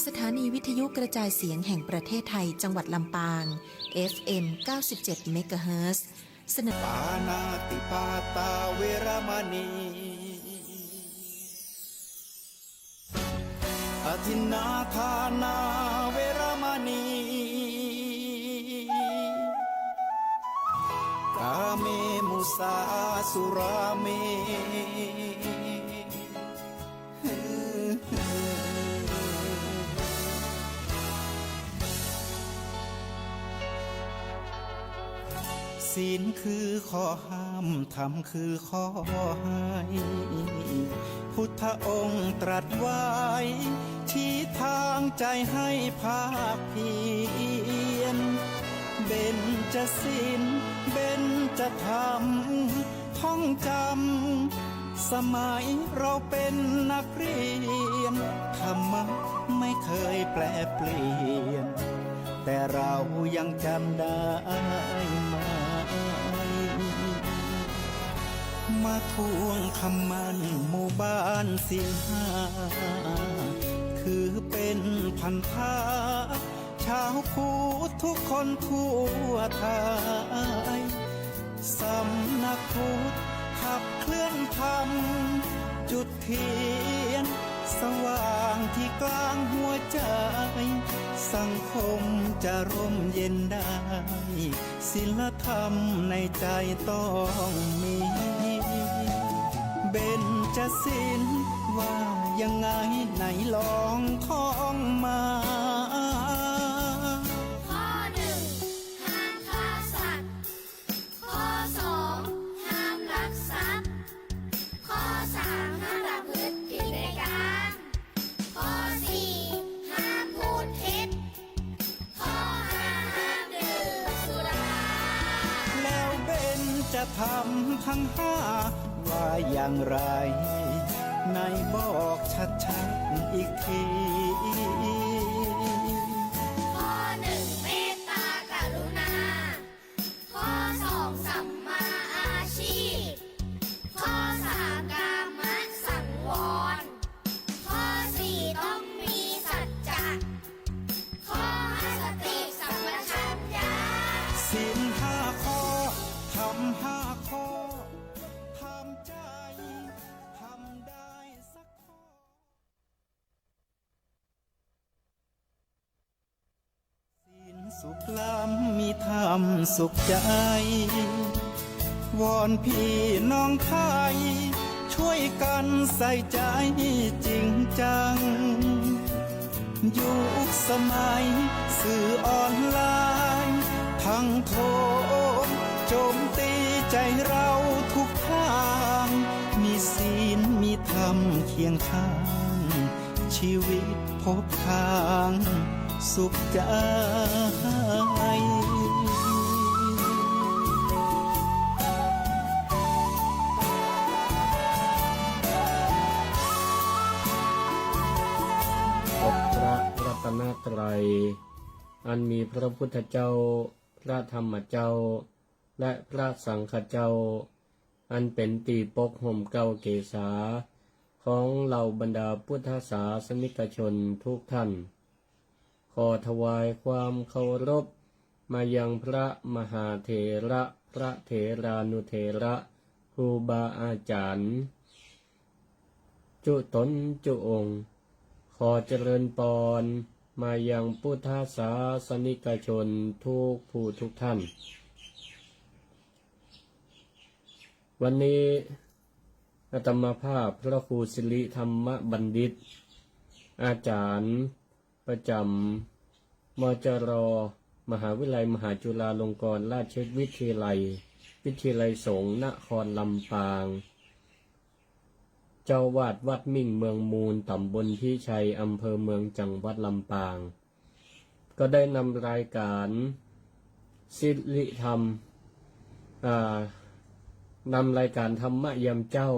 สถานีวิทยุกระจายเสียงแห่งประเทศไทยจังหวัดลำปาง FM 97 เมกะเฮิรตซ์เสนอปานาติปาตาเวรมณีอทินนาทานาเวรมณีกาเมมุสาสุราเมศีลคือข้อห้ามธรรมคือข้อให้พุทธองค์ตรัสไว้ชี้ทางใจให้ภาคเพียรเบญจศีลเบญจธรรมท่องจำสมัยเราเป็นนักเรียนธรรมะไม่เคยแปรเปลี่ยนแต่เรายังจำได้มาทวงคำมันหมู่บ้านศีลห้าคือเป็นพันธะชาวพุทธทุกคนทั่วไทยสำนักพุทธขับเคลื่อนธรรมจุดเทียนสว่างที่กลางหัวใจสังคมจะร่มเย็นได้ศีลธรรมในใจต้องมีเบญจศีลว่ายังไงไหนลองท่องมาข้อหนึ่งห้ามฆ่าสัตว์ข้อสองห้ามลักทรัพย์ข้อสามห้ามประพฤติผิดในกามข้อสี่ห้ามพูดเท็จข้อห้าห้ามดื่มสุราแล้วเบญจะทำทั้งห้าว่าอย่างไรไหนบอกชัดๆอีกทีข้อหนึ่งเมตตากรุณาข้อสองสัมมาอาชีพข้อสามกามสังวรข้อสี่ต้องมีสัจจะข้อห้าสติสัมปชัญญะศีลห้าข้อทำห้าข้อทำใจทำได้สักข้อศีลสุขล้ำมีธรรมสุขใจวอนพี่น้องไทยช่วยกันใส่ใจจริงจังยุคสมัยสื่อออนไลน์ทั้งโทษโจมตีใจเราทุกทางมีศีลมีธรรมเคียงข้างชีวิตพบทางสุขใจพระรัตนตรัยอันมีพระพุทธเจ้าพระธรรมเจ้าและพระสังฆเจ้าอันเป็นตีปกห่มเกล้าเกศาของเหล่าบรรดาพุทธศาสนิกชนทุกท่านขอถวายความเคารพมายังพระมหาเถระพระเถรานุเถระครูบาอาจารย์จุตนจุองค์ขอเจริญปอนมายังพุทธศาสนิกชนทุกผู้ทุกท่านวันนี้อาตมาภาพพระครูสิริธรรมบัณฑิตอาจารย์ประจำมจร.มหาวิทยาลัยมหาจุฬาลงกรณราชวิทยาลัยสงฆ์นครลำปางเจ้าวาดวัดมิ่งเมืองมูลตำบลพิชัยอำเภอเมืองจังหวัดลำปางก็ได้นำรายการศิริธรรมนำรายการธรรมะยามเจ้า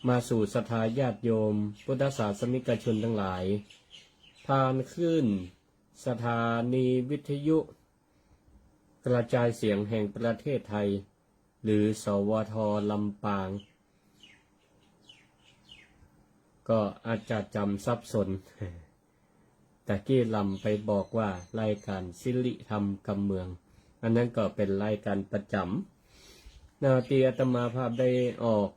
มาสู่ศรัทธาญาติโยมพุทธศาสนิกชนทั้งหลายผ่านขึ้นสถานีวิทยุกระจายเสียงแห่งประเทศไทยหรือสวท.ลำปาง ก็ ก็อาจจะจำสับสน แต่กี้ลำไปบอกว่ารายการสิริธรรมกำเมือง อันนั้นก็เป็นรายการประจำนาตีอาตมาภาพได้ออก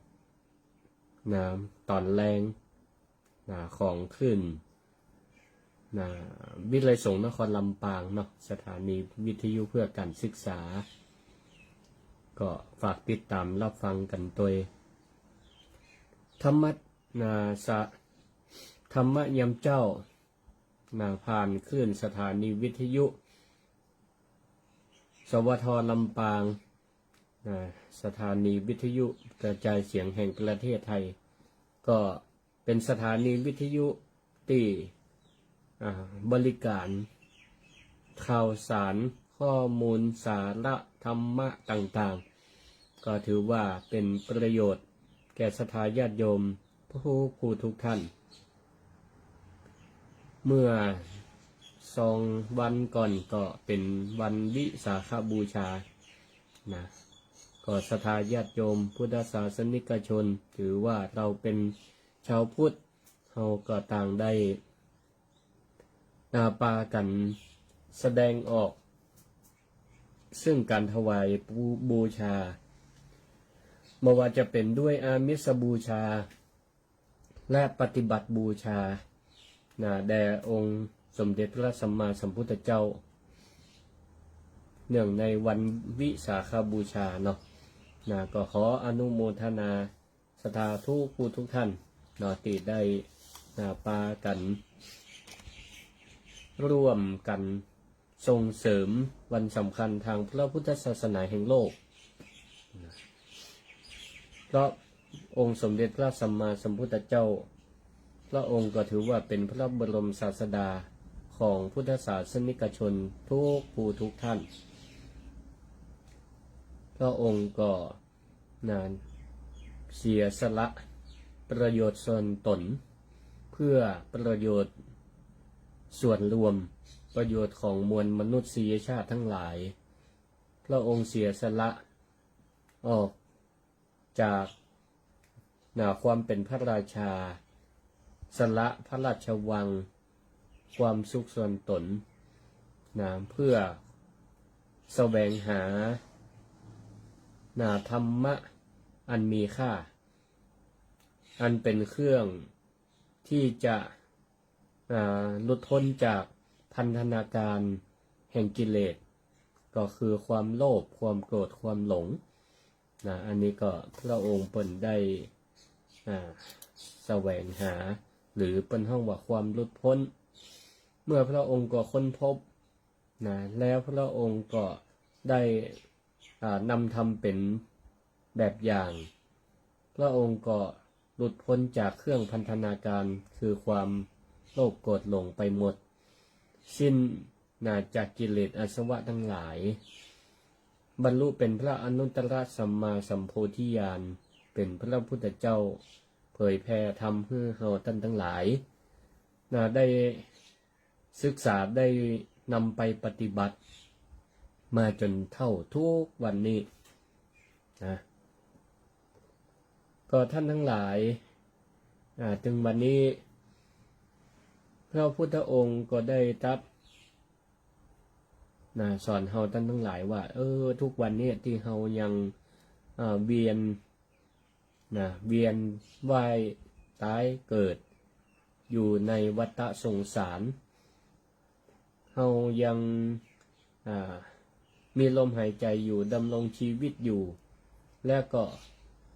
ตอนแรงของขึ้นวิทยาลัยสงฆ์นครลำปางเนาะสถานีวิทยุเพื่อการศึกษาก็ฝากติดตามรับฟังกันโดยธรรมธรรมยามเจ้าผ่านขึ้นสถานีวิทยุสวทลำปางสถานีวิทยุกระจายเสียงแห่งประเทศไทยก็เป็นสถานีวิทยุที่บริการข่าวสารข้อมูลสาระธรรมะต่างๆก็ถือว่าเป็นประโยชน์แก่ศรัทธาญาติโยมผู้ทุกท่านเมื่อ2 วันก่อนก็เป็นวันวิสาขบูชาก็ศรัทธาญาติโยมพุทธศาสนิกชนถือว่าเราเป็นชาวพุทธเราก็ต่างได้ปากันแสดงออกซึ่งการถวายบูชาไม่ว่าจะเป็นด้วยอามิสบูชาและปฏิบัติบูชาแด่องค์สมเด็จพระสัมมาสัมพุทธเจ้าเนื่องในวันวิสาขบูชาเนาะก็ขออนุโมทนาศรัทธาทุกท่านที่ได้ปากันร่วมกันส่งเสริมวันสำคัญทางพระพุทธศาสนาแห่งโลกเพราะองค์สมเด็จพระสัมมาสัมพุทธเจ้าพระองค์ก็ถือว่าเป็นพระบรมศาสดาของพุทธศาสนิกชนทุกท่านพระองค์ก็เสียสละประโยชน์ส่วนตนเพื่อประโยชน์ส่วนรวมประโยชน์ของมวลมนุษยชาติทั้งหลายพระองค์เสียสละออกจากความเป็นพระราชาสละพระราชวังความสุขส่วนตนเพื่อแสวงหาธรรมะอันมีค่าอันเป็นเครื่องที่จะหลุดพ้นจากพันธนาการแห่งกิเลสก็คือความโลภความโกรธความหลงอันนี้ก็พระองค์เปิ่นได้แสวงหาหรือเป็นห้องว่าความหลุดพ้นเมื่อพระองค์ก็ค้นพบแล้วพระองค์ก็ได้นำทำเป็นแบบอย่างพระองค์ก็หลุดพ้นจากเครื่องพันธนาการคือความโลภโกรธหลงไปหมดสิ้นจากกิเลสอาสวะทั้งหลายบรรลุเป็นพระอนุตตรสัมมาสัมโพธิญาณเป็นพระพุทธเจ้าเผยแผ่ธรรมให้เราท่านทั้งหลายได้ศึกษาได้นำไปปฏิบัติมาจนเท่าทุกวันนี้ก็ท่านทั้งหลายถึงวันนี้พระพุทธองค์ก็ได้ตรัสสอนเฮาท่านทั้งหลายว่าทุกวันนี้ที่เฮายังเวียนว่ายตายเกิดอยู่ในวัฏสงสารเฮายังมีลมหายใจอยู่ดำรงชีวิตอยู่แล้วก็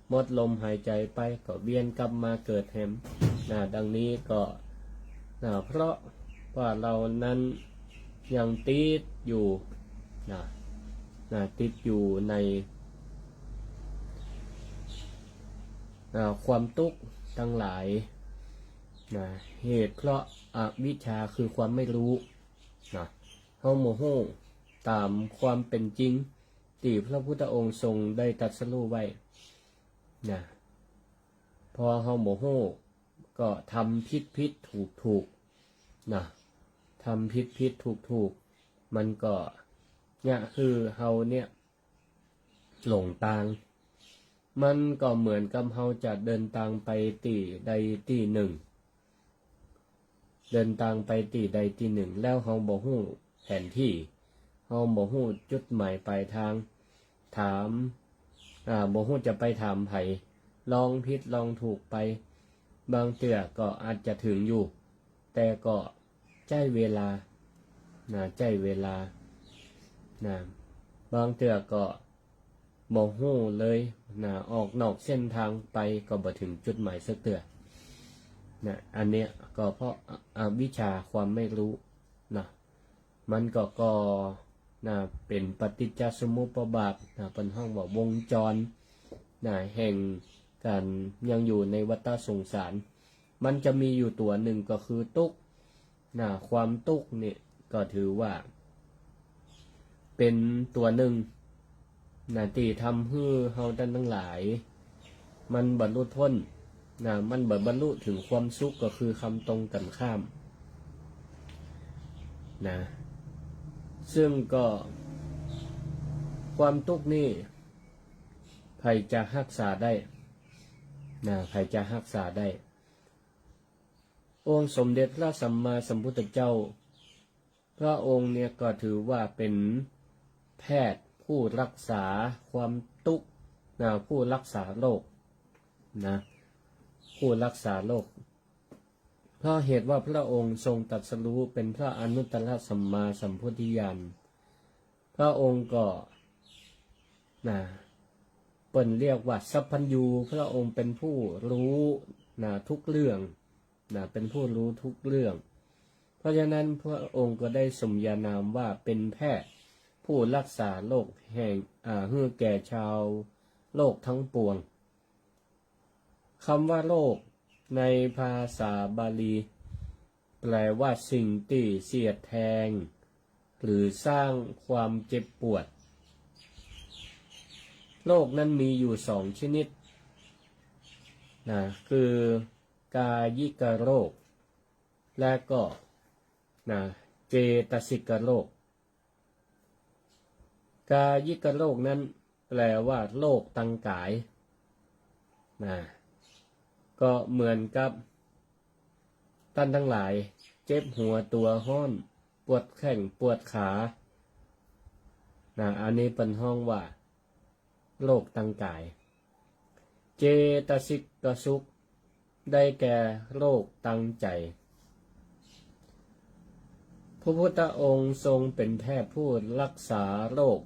หมดลมหายใจไปก็เวียนกลับมาเกิดแฮมดังนี้ก็เพราะว่าเรานั้นยังติดอยู่ติดอยู่ในความทุกข์ทั้งหลายเหตุเพราะอวิชชาคือความไม่รู้เฮาโมโหตามความเป็นจริงที่พระพุทธองค์ทรงได้ตรัสรู้ไว้พอเฮาโมโหก็ทำผิดถูกทำผิดถูกมันก็เนี่ยคือเฮาเนี่ยหลงทางมันก็เหมือนกับเฮาจะเดินทางไปที่ใดที่หนึ่ง เดินทางไปที่ใดที่หนึ่งแล้วเฮาบ่ฮู้แผนที่เฮาบ่ฮู้จุดหมายปลายทางถามบ่ฮู้จะไปถามไผลองผิดลองถูกไปบางเทื่อก็อาจจะถึงอยู่แต่ก็ใช้เวลาใช้เวลาบางเทื่อก็บ่ฮู้เลยออกนอกเส้นทางไปก็บ่ถึงจุดหมายสักเทื่ออันเนี้ยก็เพราะวิชาความไม่รู้มันก็เป็นปฏิจจสมุปบาทเป็นห้องว่าวงจรแห่งการยังอยู่ในวัฏสงสารมันจะมีอยู่ตัวหนึ่งก็คือทุกข์ความทุกข์นี่ก็ถือว่าเป็นตัวหนึ่งที่ทำให้เฮาท่านทั้งหลายมันบรรลุพ้นมันบรรลุถึงความสุขก็คือคำตรงกันข้ามซึ่งก็ความทุกข์นี่ใครจะรักษาได้ใครจะรักษาได้องค์สมเด็จพระสัมมาสัมพุทธเจ้าพระองค์เนี่ยก็ถือว่าเป็นแพทย์ผู้รักษาความทุกข์ผู้รักษาโรคผู้รักษาโรคเพราะเหตุว่าพระองค์ทรงตรัสรู้เป็นพระอนุตตรสัมมาสัมโพธิญาณพระองค์ก็เปิ้นเรียกว่าสัพพัญญูพระองค์เป็นผู้รู้ทุกเรื่องเป็นผู้รู้ทุกเรื่องเพราะฉะนั้นพระองค์ก็ได้สมญานามว่าเป็นแพทย์ผู้รักษาโรคแห่งให้แก่ชาวโลกทั้งปวงคำว่าโรคในภาษาบาลีแปลว่าสิ่งที่เสียดแทงหรือสร้างความเจ็บปวดโรคนั้นมีอยู่สองชนิดคือกายิกโรคและก็เจตสิกโรคกายิกโรคนั้นแปลว่าโรคทางกายก็เหมือนกับท่านทั้งหลายเจ็บหัวตัวห้อนปวดแข้งปวดขาอันนี้เป็นห้องว่าโรคทางกายเจตสิกสุขได้แก่โรคทางใจพระพุทธองค์ทรงเป็นแพทย์ผู้รักษาโรค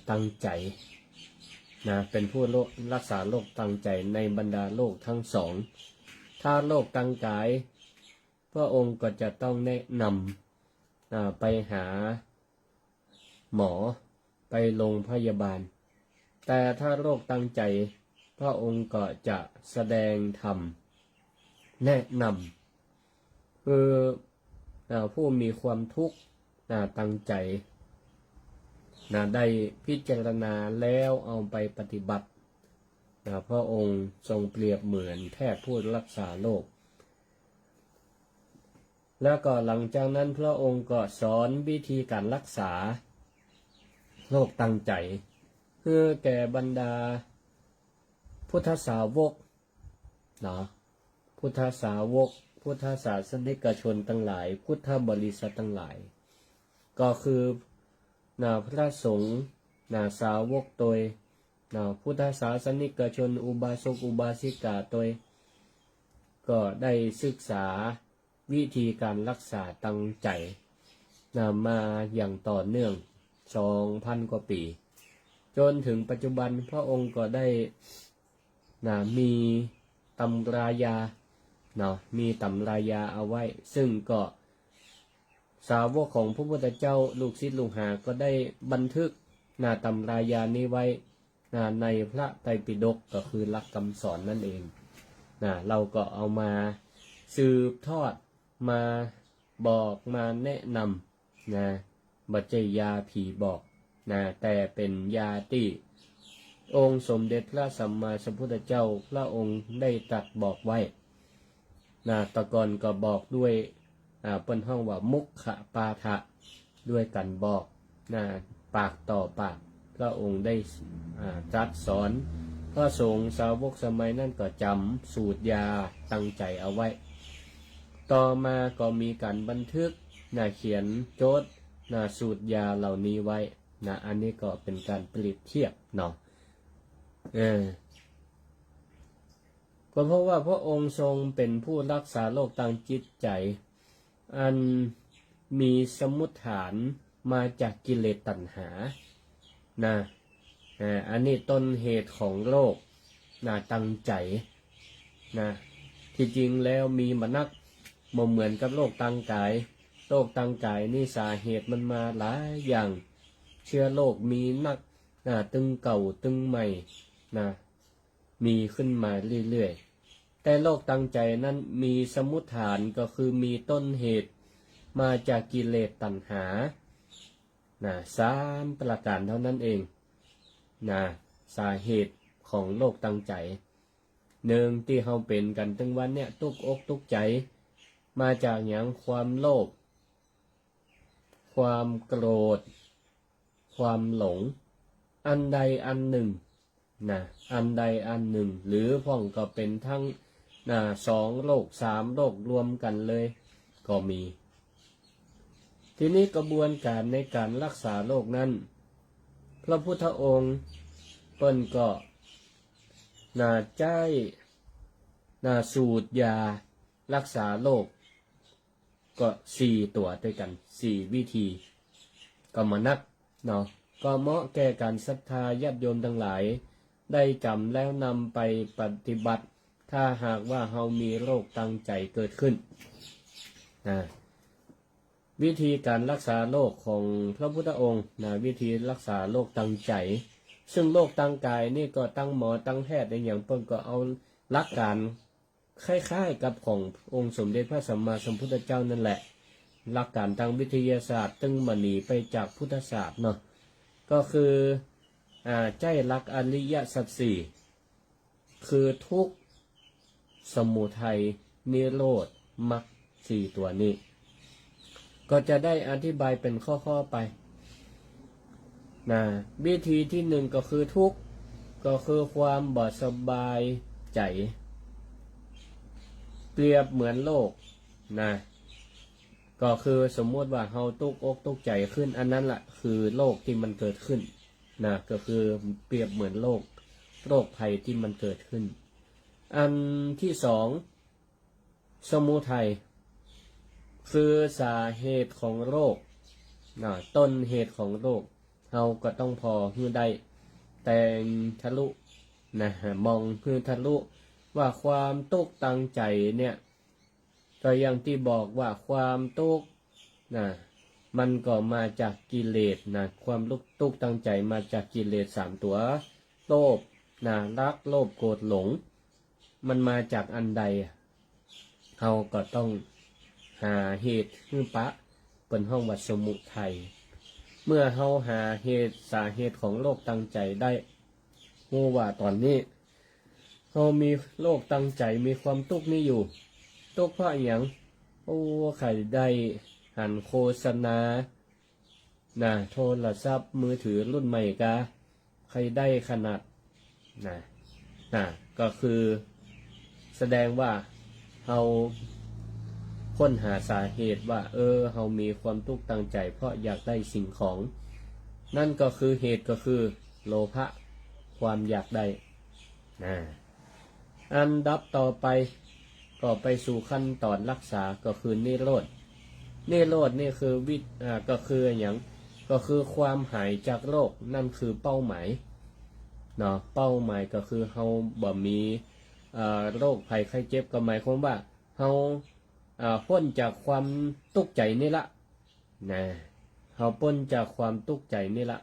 ทางใจเป็นผู้รักษาโรคทางใจในบรรดาโรคทั้งสองถ้าโรคทางกายพระองค์ก็จะต้องแนะนำไปหาหมอไปโรงพยาบาลแต่ถ้าโรคทางใจพระองค์ก็จะแสดงธรรมแนะนำคือผู้มีความทุกข์ทางใจได้พิจารณาแล้วเอาไปปฏิบัติพระองค์ทรงเปรียบเหมือนแพทย์ผู้รักษาโรคแล้วก็หลังจากนั้นพระองค์ก็สอนวิธีการรักษาโรคทางใจเพื่อแก่บรรดาพุทธสาวกพุทธสาวกพุทธศาสนิกชนทั้งหลายพุทธบริษัททั้งหลายก็คือพระสงฆ์สาวกตัวพุทธศาสนิกชนอุบาสกอุบาสิกาตัวก็ได้ศึกษาวิธีการรักษาทางใจมาอย่างต่อเนื่อง 2,000 กว่าปีจนถึงปัจจุบันพระองค์ก็ได้มีตำรายามีตำรายาเอาไว้ซึ่งก็สาวกของพระพุทธเจ้าลูกศิษย์ลูกหาก็ได้บันทึกตำรายานี้ไว้ในพระไตรปิฎกก็คือหลักคำสอนนั่นเองเราก็เอามาสืบทอดมาบอกมาแนะนำบัจเจยาผีบอกแต่เป็นยาที่องค์สมเด็จพระสัมมาสัมพุทธเจ้าพระองค์ได้ตรัสบอกไว้ตะกอนก็บอกด้วยเป็นห้องว่ามุขปาฐะด้วยกันบอกปากต่อปากพระองค์ได้ตรัสสอนพระสงฆ์สาวกสมัยนั้นก็จำสูตรยาตั้งใจเอาไว้ ต่อมาก็มีการบันทึกเขียนโจทย์สูตรยาเหล่านี้ไว้อันนี้ก็เป็นการเปรียบเทียบเนาะก็เพราะว่าพระองค์ทรงเป็นผู้รักษาโรคทางจิตใจอันมีสมุฏฐานมาจากกิเลสตัณหาอันนี้ต้นเหตุของโรคตั้งใจที่จริงแล้วมีมานักบ่เหมือนกับโรคทางกายโรคทางกายนี่สาเหตุมันมาหลายอย่างเชื้อโรคมีนักตึงเก่าตึงใหม่มีขึ้นมาเรื่อยๆแต่โรคทางใจนั้นมีสมุฏฐานก็คือมีต้นเหตุมาจากกิเลสตัณหา3 ประการเท่านั้นเองสาเหตุของโรคทางใจ1ที่เราเป็นกันถึงวันเนี่ยตุกอกตุกใจมาจากอย่างความโลภความโกรธความหลงอันใดอันหนึ่งอันใดอันหนึ่งหรือพ่องก็เป็นทั้ง2 โรค 3 โรครวมกันเลยก็มีทีนี้กระบวนการในการรักษาโรคนั้นพระพุทธองค์เปิ้นก็ใจสูตรยารักษาโรคก็4 ตัวด้วยกัน4 วิธีก็มานักเนาะก็เหมาะแก่การศรัทธาญาติโยมทั้งหลายได้จำแล้วนำไปปฏิบัติถ้าหากว่าเรามีโรคตั้งใจเกิดขึ้นวิธีการรักษาโรคของพระพุทธองค์วิธีรักษาโรคตั้งใจซึ่งโรคตั้งกายนี่ก็ตั้งหมอตั้งแพทย์ในอย่างเพิ่นก็เอาหลักการคล้ายๆกับขององค์สมเด็จพระสัมมาสัมพุทธเจ้านั่นแหละหลักการทางวิทยาศาสตร์ตึงมาหนีไปจากพุทธศาสตร์เนาะก็คือใจหลักอริยสัจ 4คือทุกข์สมุทัยนิโรธมรรค4 ตัวนี้ก็จะได้อธิบายเป็นข้อๆไปวิธีที่1ก็คือทุกข์ก็คือความบ่สบายใจเปรียบเหมือนโลกก็คือสมมติว่าเฮาตุกอกตุกใจขึ้นอันนั้นแหละคือโรคที่มันเกิดขึ้นก็คือเปรียบเหมือนโรคภัยที่มันเกิดขึ้นอันที่2สมุทัยคือสาเหตุของโรคต้นเหตุของโรคเราก็ต้องพอฮื้อได้แต่งทะลุมองฮื้อทะลุว่าความตุกข์ตั้งใจเนี่ยก็อย่างที่บอกว่าความตุกข์มันก็มาจากกิเลสความตุกข์ตั้งใจมาจากกิเลส3 ตัวโลภรักโลภโกรธหลงมันมาจากอันใดเราก็ต้องหาเหตุคือปะเป็นห้องวัดสมุทัยเมื่อเราหาเหตุสาเหตุของโรคตั้งใจได้รู้ว่าตอนนี้เรามีโรคตั้งใจมีความทุกข์นี้อยู่ทุกข์เพราะอย่างใครได้หันโฆษณาโทรศัพท์มือถือรุ่นใหม่กะใครได้ขนาดก็คือแสดงว่าเราค้นหาสาเหตุว่าเรามีความทุกข์ตั้งใจเพราะอยากได้สิ่งของนั่นก็คือเหตุก็คือโลภะความอยากได้อันดับต่อไปก็ไปสู่ขั้นตอนรักษาก็คือนิโรธนี่คือก็คืออย่างก็คือความหายจากโรคนั่นคือเป้าหมายเป้าหมายก็คือเราบ่มีโรคภัยไข้เจ็บก็หมายความว่าเราพ้นจากความทุกข์ใจนี่ละเราพ้นจากความทุกข์ใจนี่ละ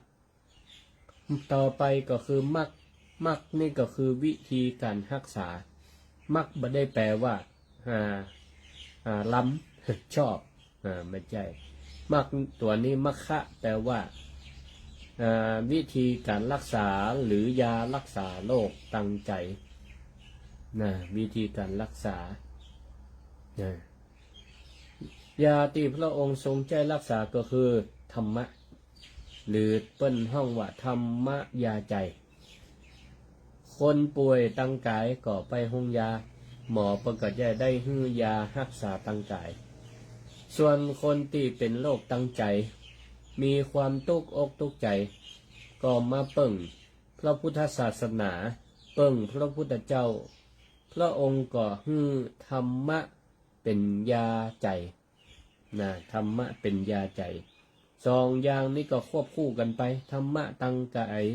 ต่อไปก็คือมรรคนี่ก็คือวิธีการรักษามรรคไม่ได้แปลว่าล้ำชอบไม่ใช่มรรคตัวนี้มรรคะแปลว่าวิธีการรักษาหรือยารักษาโรคตั้งใจวิธีการรักษายาที่พระองค์ทรงใจรักษาก็คือธรรมะหรือเปิ้นห้องว่าธรรมยาใจคนป่วยตั้งกายก็ไปห้องยา หมอเพิ่นก็จะได้ฮื้อยารักษาตั้งกายส่วนคนที่เป็นโรคตั้งใจมีความตุกอกตุกใจก็มาเบิ่งพระพุทธศาสนาเบิ่งพระพุทธเจ้าพระองค์ก็ฮื้อธรรมะเป็นยาใจนะธรรมะเป็นยาใจสองอย่างนี้ก็ควบคู่กันไปธรรมะตั้งกาย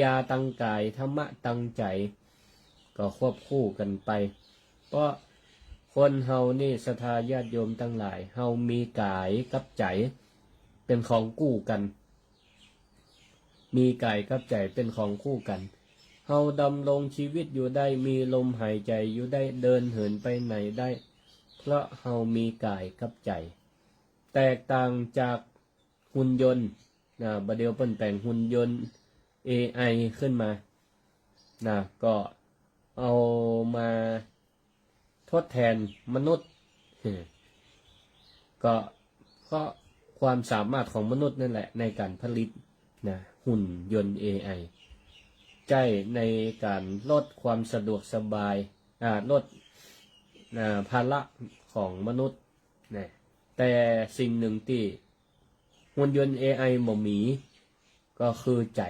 ยาตั้งกายธรรมะตั้งใจก็ควบคู่กันไปเพราะคนเฮานี่ศรัทธาญาติโยมทั้งหลายเฮามีกายกับใจเป็นของคู่กันมีกายกับใจเป็นของคู่กันเฮาดำรงชีวิตอยู่ได้มีลมหายใจอยู่ได้เดินเหินไปไหนได้เพราะเฮามีกายกับใจแตกต่างจากหุ่นยนต์บัดเดียวเปิ้นแต่งหุ่นยนต์ AI ขึ้นมาก็เอามาทดแทนมนุษย์ก็เพราะความสามารถของมนุษย์นั่นแหละในการผลิตหุ่นยนต์ AI ใช้ในการลดความสะดวกสบายลดภาระของมนุษย์แต่สิ่งหนึ่งที่หุ่นยนต์ AI บ่มีก็คือใจ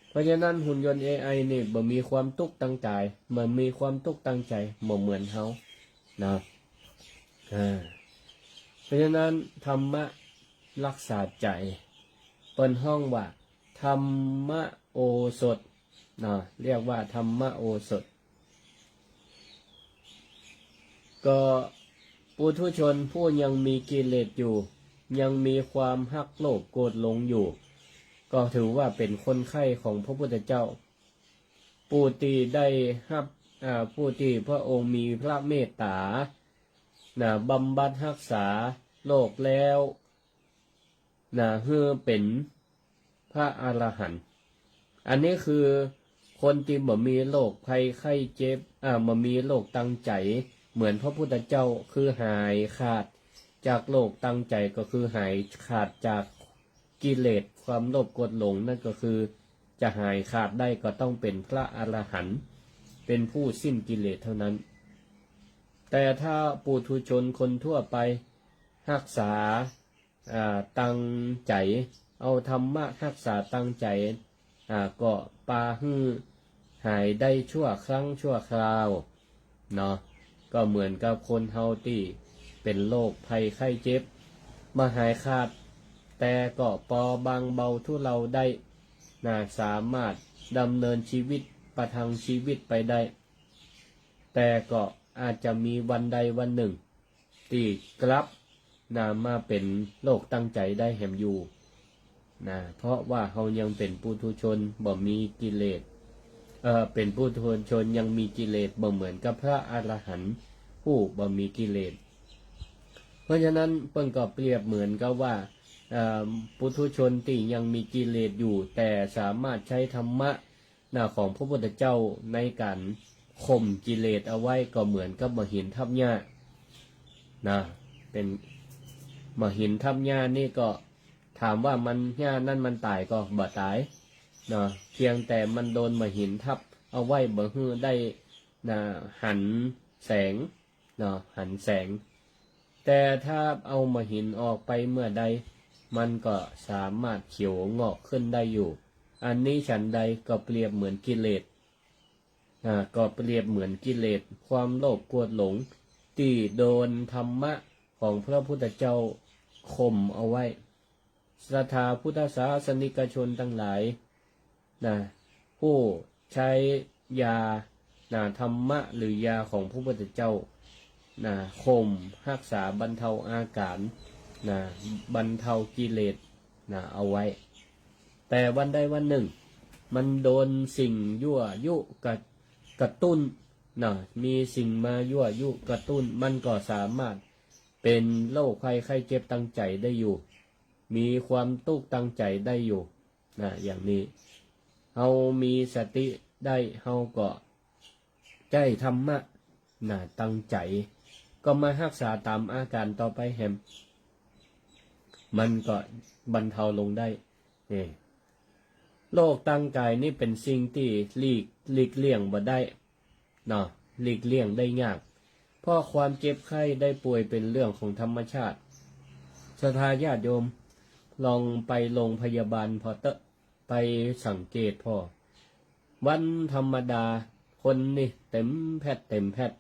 เพราะฉะนั้นหุ่นยนต์ AI นี่บ่มีความทุกข์ตั้งใจมันมีความทุกข์ตั้งใจบ่เหมือนเฮาเพราะฉะนั้นธรรมะรักษาใจเปิ้นห้องว่าธรรมะโอสถเรียกว่าธรรมะโอสถก็ปุถุชนผู้ยังมีกิเลสอยู่ยังมีความฮักโลภโกรธหลงอยู่ก็ถือว่าเป็นคนไข้ของพระพุทธเจ้าผู้ที่ได้รับผู้ที่พระองค์มีพระเมตตาบำบัดรักษาโรคแล้วเพื่อเป็นพระอรหันต์อันนี้คือคนที่บ่มีโรคภัยไข้เจ็บบ่มีโรคตั้งใจเหมือนพระพุทธเจ้าคือหายขาดจากโรคตั้งใจก็คือหายขาดจากกิเลสความโลภโกรธหลงนั่นก็คือจะหายขาดได้ก็ต้องเป็นพระอรหันต์เป็นผู้สิ้นกิเลสเท่านั้นแต่ถ้าปุถุชนคนทั่วไปรักษาตั้งใจเอาธรรมะรักษาตั้งใจก็ปาฮื้อหายได้ชั่วครั้งชั่วคราวก็เหมือนกับคนเฮาที่เป็นโรคภัยไข้เจ็บมาหายขาดแต่ก็ปอบางเบาทุเลาได้สามารถดำเนินชีวิตประทังชีวิตไปได้แต่ก็อาจจะมีวันใดวันหนึ่งที่กลับมาเป็นโรคตั้งใจได้แหมอยู่เพราะว่าเฮายังเป็นปุถุชนบ่มีกิเลสเป็นปุถุชนยังมีกิเลสบ่เหมือนกับพระอรหันต์ผู้บ่มีกิเลสเพราะฉะนั้นเพิ่นก็เปรียบเหมือนกับว่าปุถุชนที่ยังมีกิเลสอยู่แต่สามารถใช้ธรรมะของพระพุทธเจ้าในการข่มกิเลสเอาไว้ก็เหมือนกับมหินทับหญ้าเป็นมหินทับหญ้านี่ก็ถามว่ามันหญ้านั่นมันตายก็บ่ตายเพียงแต่มันโดนมหินทับเอาไว้บ่ฮื้อได้หันแสงหันแสงแต่ถ้าเอามหินออกไปเมื่อใดมันก็สามารถเขียวงอกขึ้นได้อยู่อันนี้ฉันใดก็เปรียบเหมือนกิเลสก็เปรียบเหมือนกิเลสความโลภโกรธหลงที่โดนธรรมะของพระพุทธเจ้าข่มเอาไว้ศรัทธาพุทธศาสนิกชนทั้งหลายผู้ใช้ยาธรรมะหรือยาของพระพุทธเจ้าข่มรักษาบรรเทาอาการบรรเทากิเลสเอาไว้แต่วันใดวันหนึ่งมันโดนสิ่งยั่วยุกระตุ้นมีสิ่งมายั่วยุกระตุ้นมันก็สามารถเป็นโรคภัยไข้เจ็บตั้งใจได้อยู่มีความทุกข์ตั้งใจได้อยู่อย่างนี้เฮามีสติได้เฮาก็ใจธรรมะตั้งใจก็มารักษาตามอาการต่อไปแฮมมันก็บรรเทาลงได้โรคตั้งกายนี่เป็นสิ่งที่หลีกเลี่ยงบ่ได้ เนาะหลีกเลี่ยงได้ยากเพราะความเจ็บไข้ได้ป่วยเป็นเรื่องของธรรมชาติศรัทธาญาติโยมลองไปโรงพยาบาลพอเตอะไปสังเกตพอวันธรรมดาคนนี่เต็มแพทย์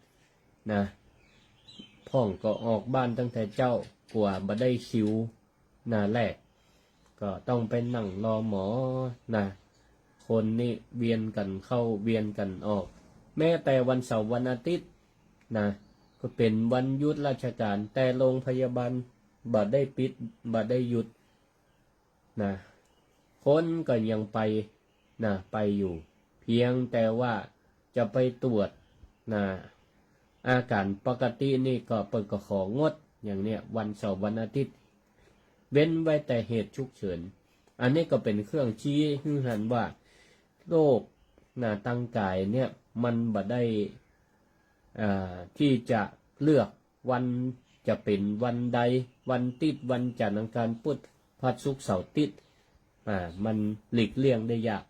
นะพ่องก็ออกบ้านตั้งแต่เจ้ากว่าบ่ได้คิวแรกก็ต้องไปนั่งรอหมอนะคนนี่เวียนกันเข้าเวียนกันออกแม้แต่วันเสาร์วันอาทิตย์นะก็เป็นวันหยุดราชการแต่โรงพยาบาลบ่ได้ปิดบ่ได้หยุดนะคนก็ยังไปอยู่เพียงแต่ว่าจะไปตรวจอาการปกตินี่ก็เปิดก็ของดอย่างเนี้ยวันเสาร์วันอาทิตย์เว้นไว้แต่เหตุฉุกเฉินอันนี้ก็เป็นเครื่องชี้ให้เห็นว่าโรคตั้งกายเนี่ยมันบ่ได้ที่จะเลือกวันจะเป็นวันใดวันติดวันจันทร์อังคารพุธพฤหัสศุกร์เสาร์ติดมันหลีกเลี่ยงได้ยาก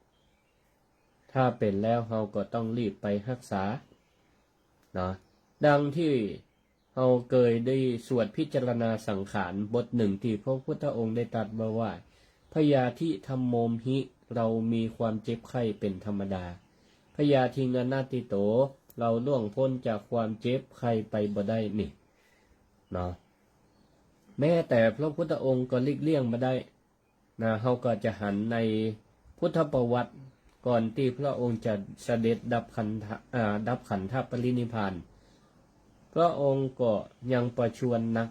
ถ้าเป็นแล้วเราก็ต้องรีบไปรักษาเนาะดังที่เราเคยได้สวดพิจารณาสังขารบทหนึ่งที่พระพุทธองค์ได้ตรัสว่าพยาธิธัมโมมหิเรามีความเจ็บไข้เป็นธรรมดาพยาธิงานาติโตเราล่วงพ้นจากความเจ็บไข้ไปบ่ได้นี่เนาะแม้แต่พระพุทธองค์ก็หลีกเลี่ยงมาได้เราก็จะหันในพุทธประวัติก่อนที่พระองค์จะเสด็จดับขันธปรินิพพานพระองค์ก็ยังประชวรนัก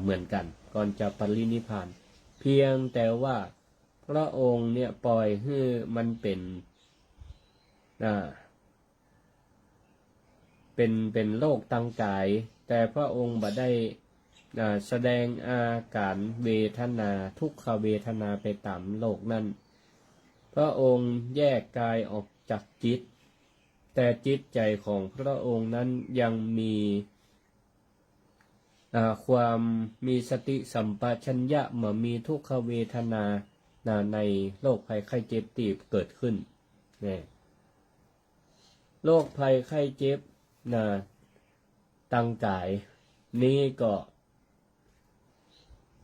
เหมือนกันก่อนจะปรินิพพานเพียงแต่ว่าพระองค์เนี่ยปล่อยให้มันเป็นโรคตั้งกายแต่พระองค์บ่ได้แสดงอาการเวทนาทุกขเวทนาไปตามโลกนั้นพระองค์แยกกายออกจากจิตแต่จิตใจของพระองค์นั้นยังมีความมีสติสัมปชัญญะเมื่อมีทุกขเวทนาในโรคภัยไข้เจ็บตีบเกิดขึ้นโรคภัยไข้เจ็บตั้งกายนี้ก็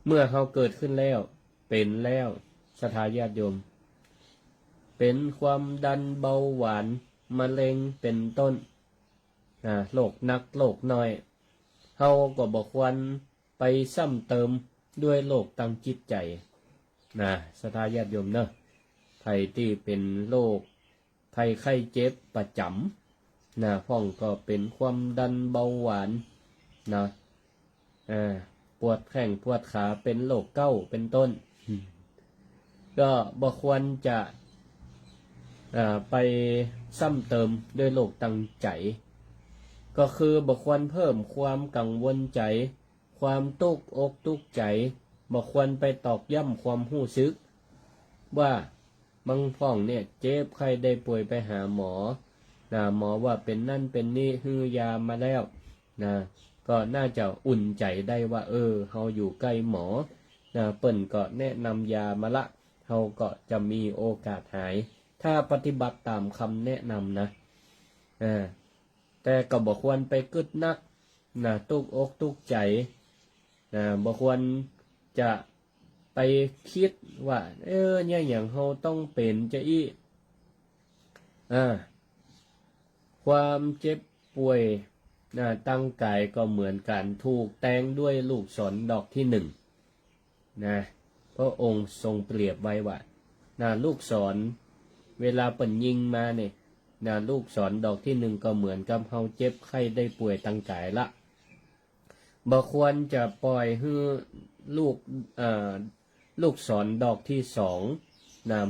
เมื่อเขาเกิดขึ้นแล้วเป็นแล้วศรัทธาญาติโยมเป็นความดันเบาหวานมะเร็งเป็นต้นโรคหนักโรคน้อยเขาก็บอกควรไปซ้ำเติมด้วยโรคตั้งจิตใจศรัทธาญาติโยมเนอะไผที่เป็นโรคภัยไข้เจ็บประจำพ่องก็เป็นความดันเบาหวานปวดแข้งปวดขาเป็นโรคเก้าเป็นต้นก็บ่ควรจะไปซ้ำเติมด้วยโรคตั้งใจก็คือบ่ควรเพิ่มความกังวลใจความตุกอกตุกใจบ่ควรไปตอกย้ำความรู้สึกว่าบางพ่องเนี่ยเจ็บไข้ได้ป่วยไปหาหมอหมอว่าเป็นนั่นเป็นนี่ฮือยามาแล้วก็น่าจะอุ่นใจได้ว่าเฮาอยู่ใกล้หมอเปิ้นก็แนะนำยามาละเฮาก็จะมีโอกาสหายถ้าปฏิบัติตามคำแนะนำนะแต่ก็บ่ควรไปกึดนักตุกอกตุกใจบ่ควรจะไปคิดว่าเนี่ยอย่างเฮาต้องเป็นจะความเจ็บป่วยตั้งกายก็เหมือนกันถูกแทงด้วยลูกศรดอกที่หนึ่งพระองค์ทรงเปรียบไว้ว่าลูกศรเวลาเปิ่นยิงมาเนี่ยลูกศรดอกที่หนึ่งก็เหมือนกับเฮาเจ็บไข้ได้ป่วยตั้งกายละบ่ควรจะปล่อยให้ลูกศรดอกที่สอง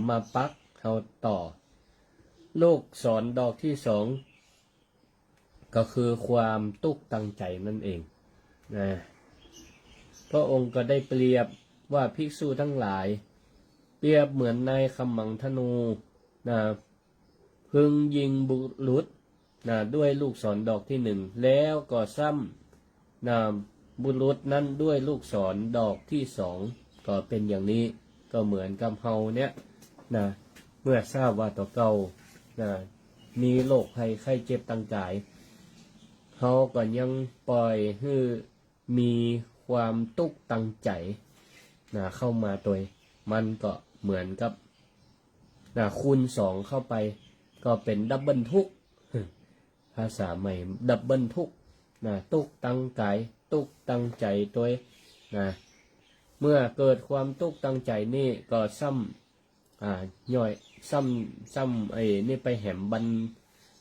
มาปักเฮาต่อลูกศรดอกที่สองก็คือความตุกตั้งใจนั่นเองพระองค์ก็ได้เปรียบว่าภิกษุทั้งหลายเปรียบเหมือนนายขมังธนูพึงยิงบุรุษด้วยลูกศรดอกที่หนึ่งแล้วก็ซ้ำบุรุษนั้นด้วยลูกศรดอกที่สองก็เป็นอย่างนี้ก็เหมือนกับเฮาเนี่ยเมื่อทราบว่าตัวเก่า มีโรคภัยไข้เจ็บต่างๆเขาก็ยังปล่อยให้มีความตุกตังใจเข้ามาตัวมันก็เหมือนกับคูณ2เข้าไปก็เป็นดับเบิลทุกภาษาใหม่ดับเบิลทุกตุกตังกายตุกตังใจตัวเมื่อเกิดความตุกตังใจนี่ก็ซ้ำย่อยซ้ำไอ้นี่ไปแหม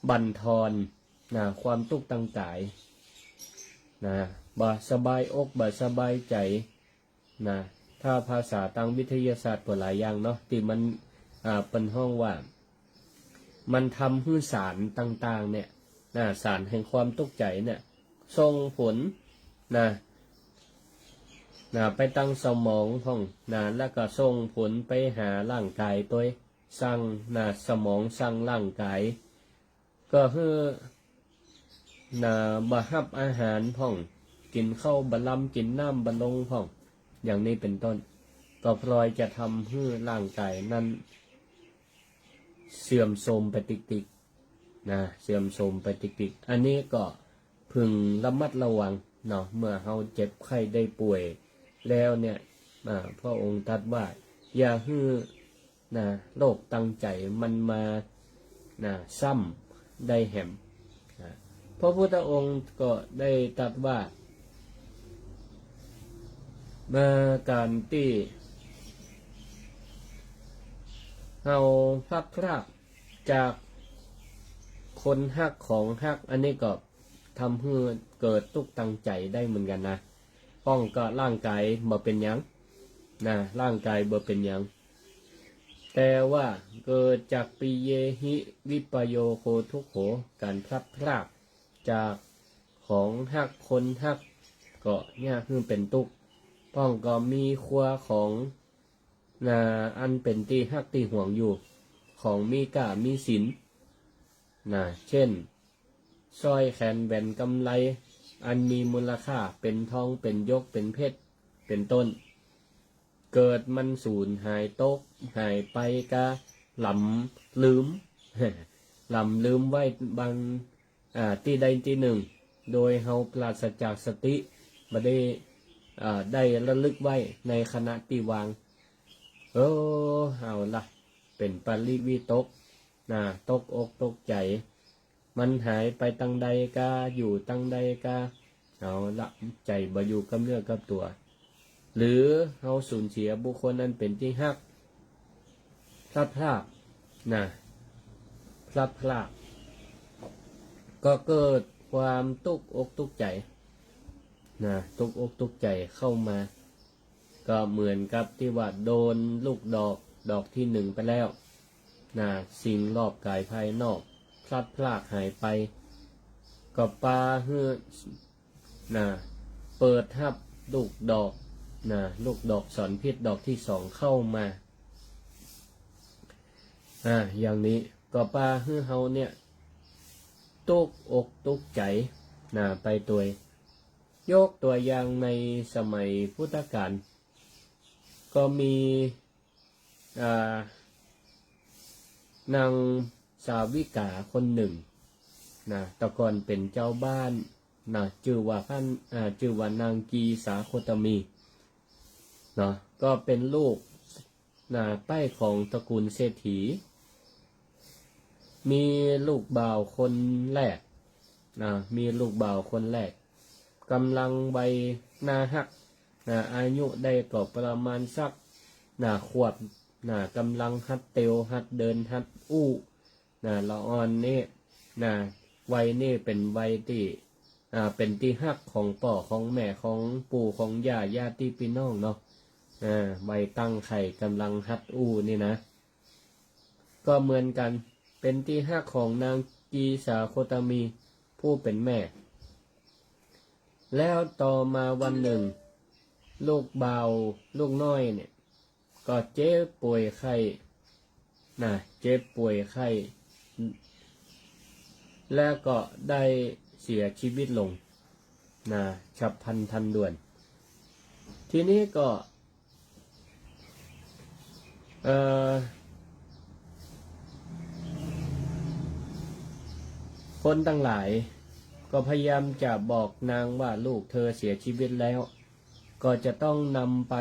บันทอนความตุกตังกายบ่สบายอกบ่สบายใจถ้าภาษาทางวิทยาศาสตร์ก็หลายอย่างเนาะที่มันเป็นห้องว่ามันทำให้สารต่างๆเนี่ยสารแห่งความตุกใจเนี่ยส่งผลไปตั้งสมองของแล้วก็ส่งผลไปหาร่างกายตัวสร้างสมองสร้างร่างกายก็คือบะฮับอาหารพ่องกินข้าวบะลำกินน้ำบะลงพ่องอย่างนี้เป็นต้นก็พลอยจะทำให้ร่างกายนั้นเสื่อมโทรมไปติกเสื่อมโทรมไปติกอันนี้ก็พึงระมัดระวังเนาะเมื่อเราเจ็บไข้ได้ป่วยแล้วเนี่ยพระองค์ตรัสว่าอย่าให้โรคตั้งใจมันมาซ้ำได้แหมพระพุทธองค์ก็ได้ตรัสว่ามาการที่เราพลัดพรากจากคนฮักของฮักอันนี้ก็ทำให้เกิดตุกตังใจได้เหมือนกันนะป้องก็ร่างกายบ่เป็นหยังร่างกายบ่เป็นหยังแต่ว่าเกิดจากปิเยหิวิปโยโคทุกโขการพลัดพรากจากของฮักคนฮักก็เนี่ยคือเป็นตุกป้องก็มีครัวของอันเป็นที่ฮักที่ห่วงอยู่ของมีก้ามีสินเช่นสร้อยแขนแหวนกำไลอันมีมูลค่าเป็นทองเป็นยกเป็นเพชรเป็นต้นเกิดมันสูญหายตกหายไปกะหลำลืม หลำลืมไว้บางที่ใดที่หนึ่งโดยเฮาปราศจากสติบ่ได้ระลึกไว้ในขณะที่วางเอาล่ะเป็นปริวิตกตกอกตกใจมันหายไปตั้งใดกาอยู่ตั้งใดกาเอาละใจบ่อยู่กับเนื้อกับตัวหรือเฮาสูญเสียบุคคลนั้นเป็นที่ฮักพลัดพรากพลัดพรากก็เกิดความตุกอกตุกใจตุกอกตุกใจเข้ามาก็เหมือนกับที่ว่าโดนลูกดอกที่1ไปแล้วสิ่งรอบกายภายนอกพลัดพรากหายไปก็ปาฮื้อเปิดทับลูกดอกลูกดอกสอนพิษดอกที่2เข้ามาอย่างนี้ก็ปาฮื้อเฮาเนี่ยตุกอกตุกใจไปตัวยกตัวอย่างในสมัยพุทธกาลก็มีนางสาวิกาคนหนึ่งแต่ก่อนเป็นเจ้าบ้านชื่อว่านางกีสาโคตมีก็เป็นลูกใต้ของตระกูลเศรษฐีมีลูกบ่าวคนแรกมีลูกบ่าวคนแรกกำลังใบนาฮักอายุได้ก็ประมาณสักขวบกำลังหัดเตียวหัดเดินหัดอู้ละอ่อนนี่วัยนี่เป็นวัยที่เป็นที่ฮักของพ่อของแม่ของปู่ของย่าญาติพี่น้องเนาะวัยตั้งไข่กำลังหัดอู้นี่นะก็เหมือนกันเป็นที่ฮักของนางกีสาโคตมีผู้เป็นแม่แล้วต่อมาวันหนึ่งลูกบ่าวลูกน้อยเนี่ยก็เจ็บป่วยไข้เจ็บป่วยไข้แล้วก็ได้เสียชีวิตลงฉับพลันทันด่วนทีนี้ก็ คนทั้งหลายก็พยายามจะบอกนางว่าลูกเธอเสียชีวิตแล้วก็จะต้องนำไป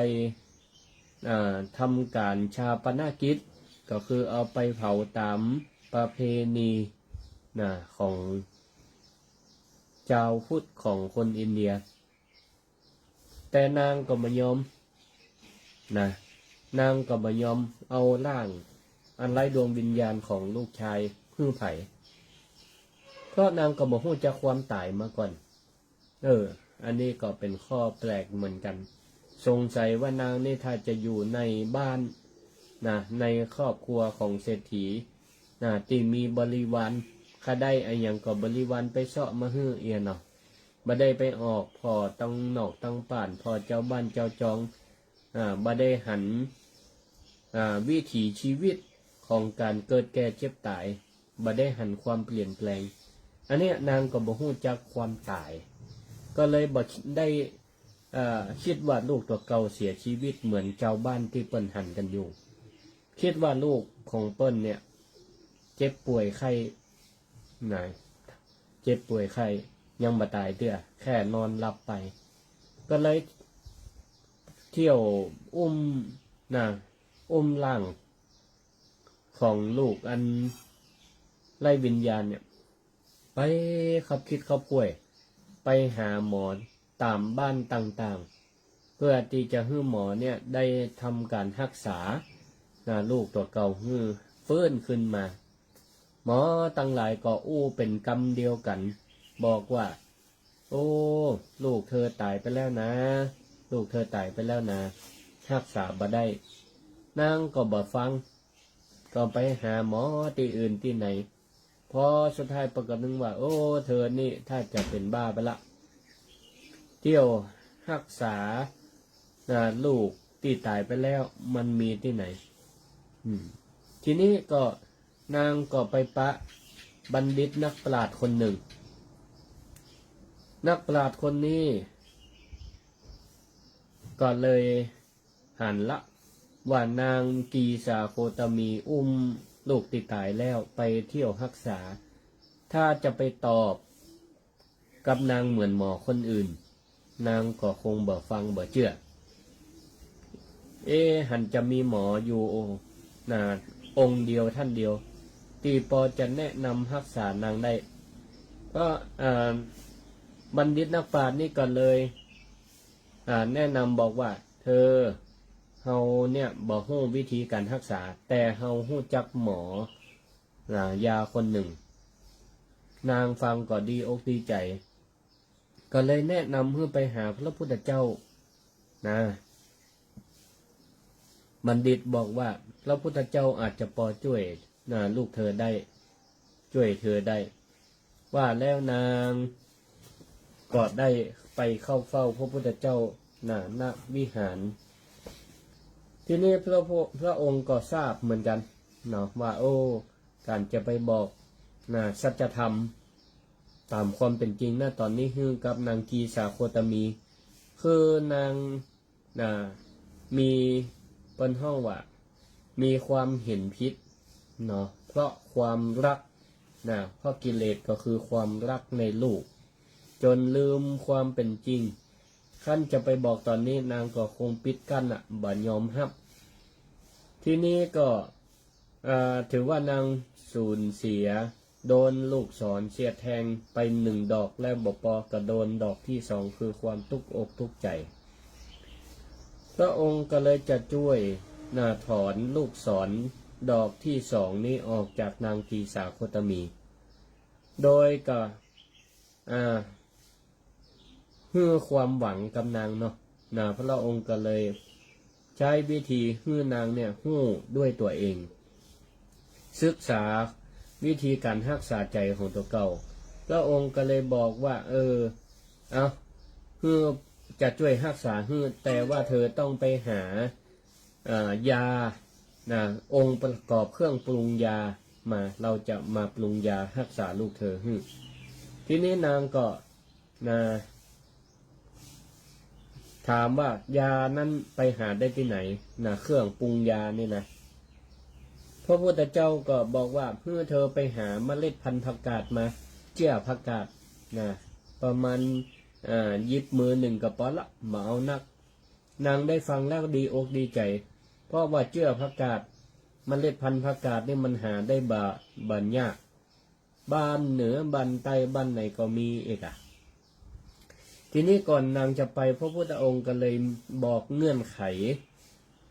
ทำการชาปนกิจก็คือเอาไปเผาตามประเพณีของชาวพุทธของคนอินเดียแต่นางก็ไม่ยอมนางก็ไม่ยอมเอาร่างอันไร้ดวงวิญญาณของลูกชายฮื้อไผ่เพราะนางก็บอกฮู้จักความตายมาก่อนอันนี้ก็เป็นข้อแปลกเหมือนกันสงสัยว่านางนี่ถ้าจะอยู่ในบ้านในครอบครัวของเศรษฐีที่มีบริวารข้าได้อะไรอย่างก็บริวารไปเสาะมาฮื้อเอียเนาะบ่ได้ไปออกพอต้องนอกต้องป่านพอเจ้าบ้านเจ้าจองบ่ได้หันวิถีชีวิตของการเกิดแก่เจ็บตายบ่ได้หันความเปลี่ยนแปลงอันนี้นางก็บ่ฮู้จักความตายก็เลยบ่ได้คิดว่าลูกตัวเก่าเสียชีวิตเหมือนชาวบ้านที่เปิ้นหันกันอยู่คิดว่าลูกของเปิ้นเนี่ยเจ็บป่วยไข้เจ็บป่วยไข้ยังบ่ตายเด้อแค่นอนหลับไปก็เลยเที่ยวอุ้มร่างของลูกอันไร้วิญญาณเนี่ยไปขับคิดขับป่วยไปหาหมอตามบ้านต่างๆเพื่อที่จะให้หมอเนี่ยได้ทำการรักษาลูกตัวเก่าให้ฟื้นขึ้นมาหมอตั้งหลายก็เป็นกรรมเดียวกันบอกว่าโอ้ลูกเธอตายไปแล้วนะลูกเธอตายไปแล้วนะรักษาบ่ได้นางก็บ่ฟังก็ไปหาหมอที่อื่นที่ไหนพอสุดท้ายปรากฏนึงว่าโอ้เธอนี่ถ้าจะเป็นบ้าไปละเที่ยวรักษาลูกที่ตายไปแล้วมันมีที่ไหนทีนี้ก็นางก็ไปปะบัณฑิตนักปราชญ์คนหนึ่งนักปราชญ์คนนี้ก็เลยหันละว่านางกีสาโคตมีอุ้มลูกที่ตายแล้วไปเที่ยวรักษาถ้าจะไปตอบกับนางเหมือนหมอคนอื่นนางก็คงบ่ฟังบ่เชื่อหันจะมีหมออยู่องค์เดียวท่านเดียวที่พอจะแนะนำรักษานางได้ก็บัณฑิตนักปราชญ์นี่ก็เลยแนะนำบอกว่าเธอเฮาเนี่ยบ่ฮู้วิธีการรักษาแต่เฮาฮู้จักหมอยาคนหนึ่งนางฟังก็ดีอกดีใจก็เลยแนะนำให้ไปหาพระพุทธเจ้าบัณฑิตบอกว่าพระพุทธเจ้าอาจจะพอช่วยลูกเธอได้ช่วยเธอได้ว่าแล้วนางก็ได้ไปเข้าเฝ้าพระพุทธเจ้าณวิหารทีนี้พระองค์ก็ทราบเหมือนกันว่าการจะไปบอกสัจธรรมตามความเป็นจริงตอนนี้คือกับนางกีสาโคตมีคือนางมีเป็นห้องว่ามีความเห็นผิดเพราะความรักเพราะกิเลสก็คือความรักในลูกจนลืมความเป็นจริงขั้นจะไปบอกตอนนี้นางก็คงปิดกั้นบ่ยอมรับที่นี้ก็ถือว่านางสูญเสียโดนลูกศรเสียแทงไป1 ดอกแล้วบ่พอก็โดนดอกที่2คือความทุกข์อกทุกข์ใจพระองค์ก็เลยจะช่วยถอนลูกศรดอกที่2นี้ออกจากนางกีสาโคตมีโดยก็ให้ความหวังกับนางพระองค์ก็เลยใช้วิธีให้นางเนี่ยฮู้ด้วยตัวเองศึกษาวิธีการรักษาใจของตัวเก่าพระองค์ก็เลยบอกว่าจะช่วยรักษาแต่ว่าเธอต้องไปหายาองค์ประกอบเครื่องปรุงยามาเราจะมาปรุงยารักษาลูกเธอทีนี้นางก็ถามว่ายานั้นไปหาได้ที่ไหนเครื่องปรุงยานี่พระพุทธเจ้าก็บอกว่าเพื่อเธอไปหาเมล็ดพันธุ์ผักกาดมา จื้อผักกาดนะประมาณยิบมือหนึ่งกระป๋องละมาเอานักนางได้ฟังแล้วดีอกดีใจเพราะว่าเจื้อผักกาดเมล็ดพันธุ์ผักกาดนี่มันหาได้บานยากบ้านเหนือบ้านใต้บ้านไหนก็มีเอกอะทีนี้ก่อนนางจะไปพระพุทธองค์ก็เลยบอกเงื่อนไข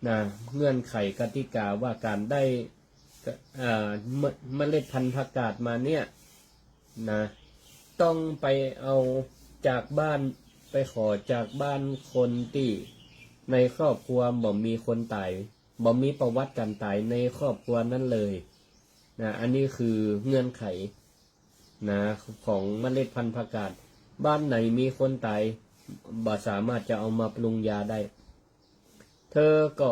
นะเงื่อนไขกติกาว่าการได้เมล็ดพันธุ์ผักกาดมาเนี่ยนะต้องไปเอาจากบ้านไปขอจากบ้านคนที่ในครอบครัวบ่มีคนตายบ่มีประวัติการตายในครอบครัวนั้นเลยนะอันนี้คือเงื่อนไขนะของเมล็ดพันธุ์ผักกาดบ้านไหนมีคนตายบ่สามารถจะเอามาปรุงยาได้เธอก็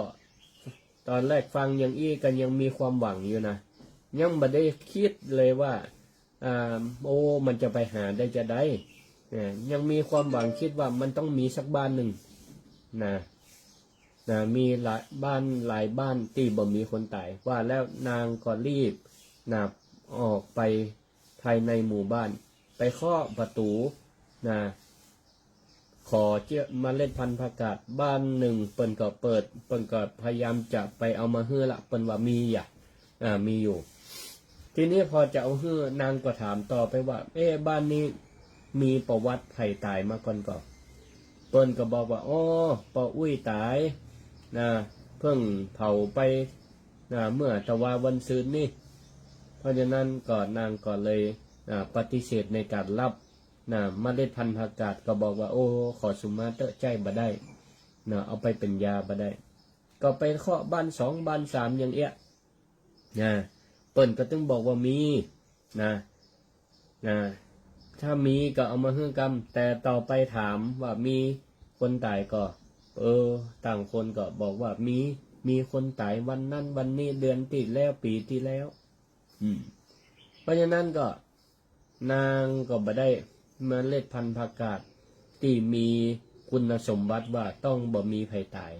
ตอนแรกฟังอย่างอี้กันยังมีความหวังอยู่นะยังบ่ได้คิดเลยว่าโอ้มันจะไปหาได้จะได้ยังมีความหวังคิดว่ามันต้องมีสักบ้านหนึ่งนะมีหลายบ้านที่บ่มีคนตายว่าแล้วนางก็รีบออกไปภายในหมู่บ้านไปเคาะประตูขอเจ้าเมล็ดพันธุ์ผักกาดบ้านหนึ่งเปิ้นก็เปิดเปิ้นก็พยายามจะไปเอามาเฮือละเปิ้นว่ามีมีอยู่ทีนี้พอจะเอาเฮือนางก็ถามต่อไปว่าบ้านนี้มีประวัติไผ่ตายมาก่อนก็เปิ้นก็บอกว่าอ๋อป้าอุ้ยตายเพิ่งเผาไปเมื่อตะวันซืนนี่เพราะฉะนั้นก็นางก็เลยปฏิเสธในการรับเมล็ดพันธุ์ผักกาดก็บอกว่าโอ้ขอสุมาเตอะใจบ่ได้เอาไปเป็นยาบ่ได้ก็ไปเคาะบ้านสองบ้านสามอย่างเอี้ยเปิ้นก็ต้องบอกว่ามีถ้ามีก็เอามาเฮือกำแต่ต่อไปถามว่ามีคนตายก็ต่างคนก็บอกว่ามีคนตายวันนั้นวันนี้เดือนที่แล้วปีที่แล้วเพราะฉะนั้นก็นางก็บ่ได้เมล็ดพันธุ์ผักกาดที่มีคุณสมบัติว่าต้องบ่มีภัยตาย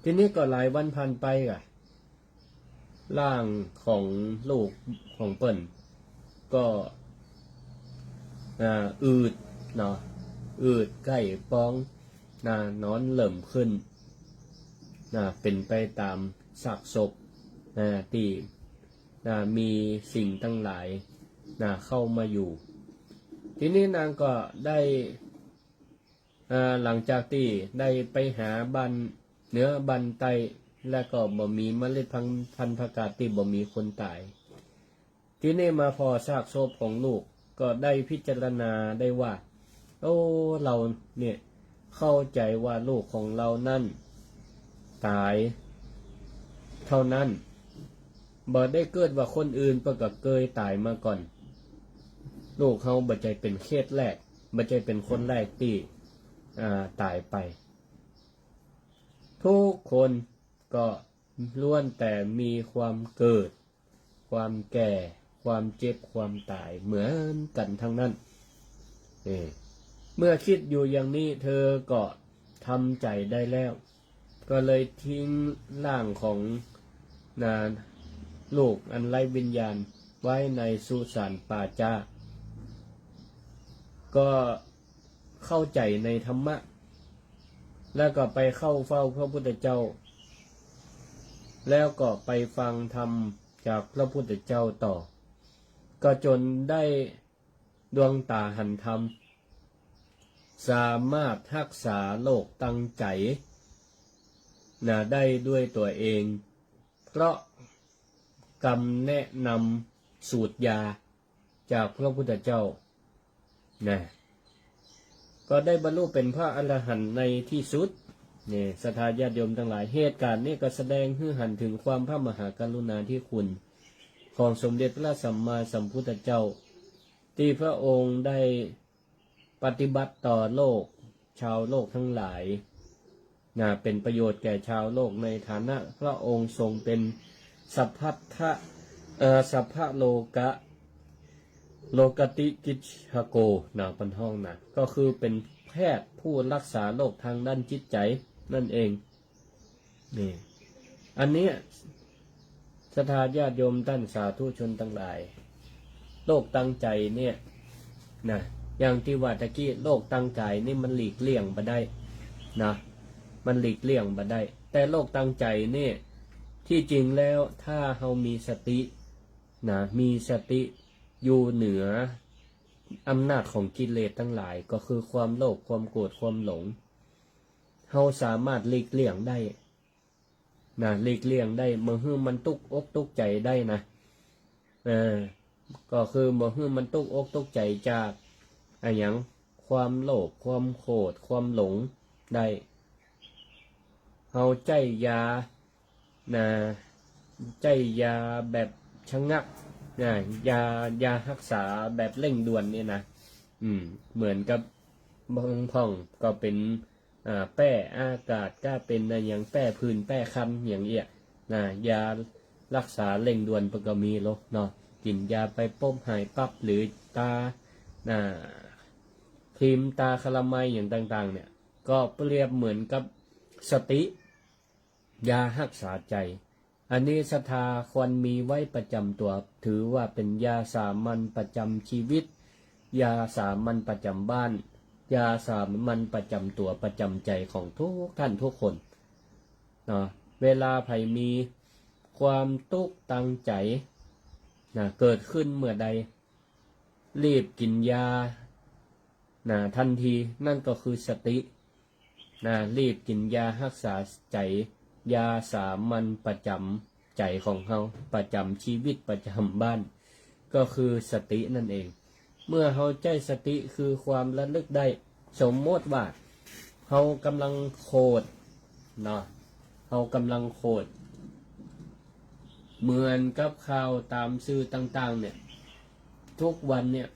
ทีนี้ก็หลายวันผ่านไปร่างของลูกของเปิ้นก็อืดใกล้ป้องนอนเหลิ่มขึ้นเป็นไปตามซากศพที่มีสิ่งทั้งหลายเข้ามาอยู่ทีนี้นางก็ได้หลังจากที่ได้ไปหาบ้านเหนือบ้านใต้และก็บ่มีเมล็ดพันธุ์ผักกาดที่บ่มีคนตายทีนี้มาพอซากศพของลูกก็ได้พิจารณาได้ว่าโอ้เราเนี่ยเข้าใจว่าลูกของเรานั่นตายเท่านั้นบ่ได้เกิดว่าคนอื่นเพิ่นก็เคยตายมาก่อนลูกเขาบ่ใจเป็นเคสแรกบ่ใจเป็นคนแรกที่ตายไปทุกคนก็ล้วนแต่มีความเกิดความแก่ความเจ็บความตายเหมือนกันทั้งนั้นเมื่อคิดอยู่อย่างนี้เธอก็ทำใจได้แล้วก็เลยทิ้งร่างของลูกอันไร้วิญญาณไว้ในสุสานป่าจ้าก็เข้าใจในธรรมะแล้วก็ไปเข้าเฝ้าพระพุทธเจ้าแล้วก็ไปฟังธรรมจากพระพุทธเจ้าต่อก็จนได้ดวงตาหันธรรมสามารถรักษาโรคตั้งใจได้ด้วยตัวเองเพราะกรรมแนะนำสูตรยาจากพระพุทธเจ้าก็ได้บรรลุเป็นพระอรหันต์ในที่สุดศรัทธาญาติโยมทั้งหลายเหตุการณ์นี้ก็แสดงให้เห็นถึงความพระมหากรุณาธิคุณของสมเด็จพระสัมมาสัมพุทธเจ้าที่พระองค์ได้ปฏิบัติต่อโลกชาวโลกทั้งหลายเป็นประโยชน์แก่ชาวโลกในฐานะพระองค์ทรงเป็นสัพพะโลกติกิจโกปันห้องก็คือเป็นแพทย์ผู้รักษาโรคทางด้านจิตใจนั่นเองอันนี้ ศรัทธาญาติโยมท่านสาธุชนทั้งหลายโรคตั้งใจเนี่ยนะอย่างที่ว่าตะกี้โรคตั้งใจนี่มันหลีกเลี่ยงบ่ได้นะมันหลีกเลี่ยงบ่ได้แต่โรคตั้งใจนี่ที่จริงแล้วถ้าเฮามีสตินะมีสติอยู่เหนืออำนาจของกิเลสทั้งหลายก็คือความโลภความโกรธความหลงเฮาสามารถหลีกเลี่ยงได้นะหลีกเลี่ยงได้เมื่อมันตุกอกตุกใจได้นะก็คือเมื่อมันตุกอกตุกใจจากอย่างความโลภความโกรธความหลงได้เฮาใจยานะใจยาแบบชะงักนะยารักษาแบบเร่งด่วนนี่นะเหมือนกับบางพ่องก็เป็นแป้อากาศก็เป็นอย่างแป้พื้นแป้คันอย่างเงี้ยนะยารักษาเร่งด่วนก็มีโลเนาะกินยาไปปุ๊บหายปั๊บหรือตาครีมตาคาราไมอย่างต่างๆเนี่ยก็เปรียบเหมือนกับสติยารักษาใจอันนี้ศรัทธาควรมีไว้ประจำตัวถือว่าเป็นยาสามัญประจำชีวิตยาสามัญประจำบ้านยาสามัญประจำตัวประจำใจของทุกท่านทุกคนเนาะเวลาไผมีความตุกข์ตั้งใจนะเกิดขึ้นเมื่อใดรีบกินยานะทันทีนั่นก็คือสตินะรีบกินยารักษาใจยาสามัญประจำใจของเฮาประจำชีวิตประจำบ้านก็คือสตินั่นเองเมื่อเฮาใจสติคือความระลึกได้สมมติว่าเฮากำลังโคดเนาะเฮากำลังโคดเหมือนกับข่าวตามสื่อต่างๆเนี่ยทุกวันเนี่ย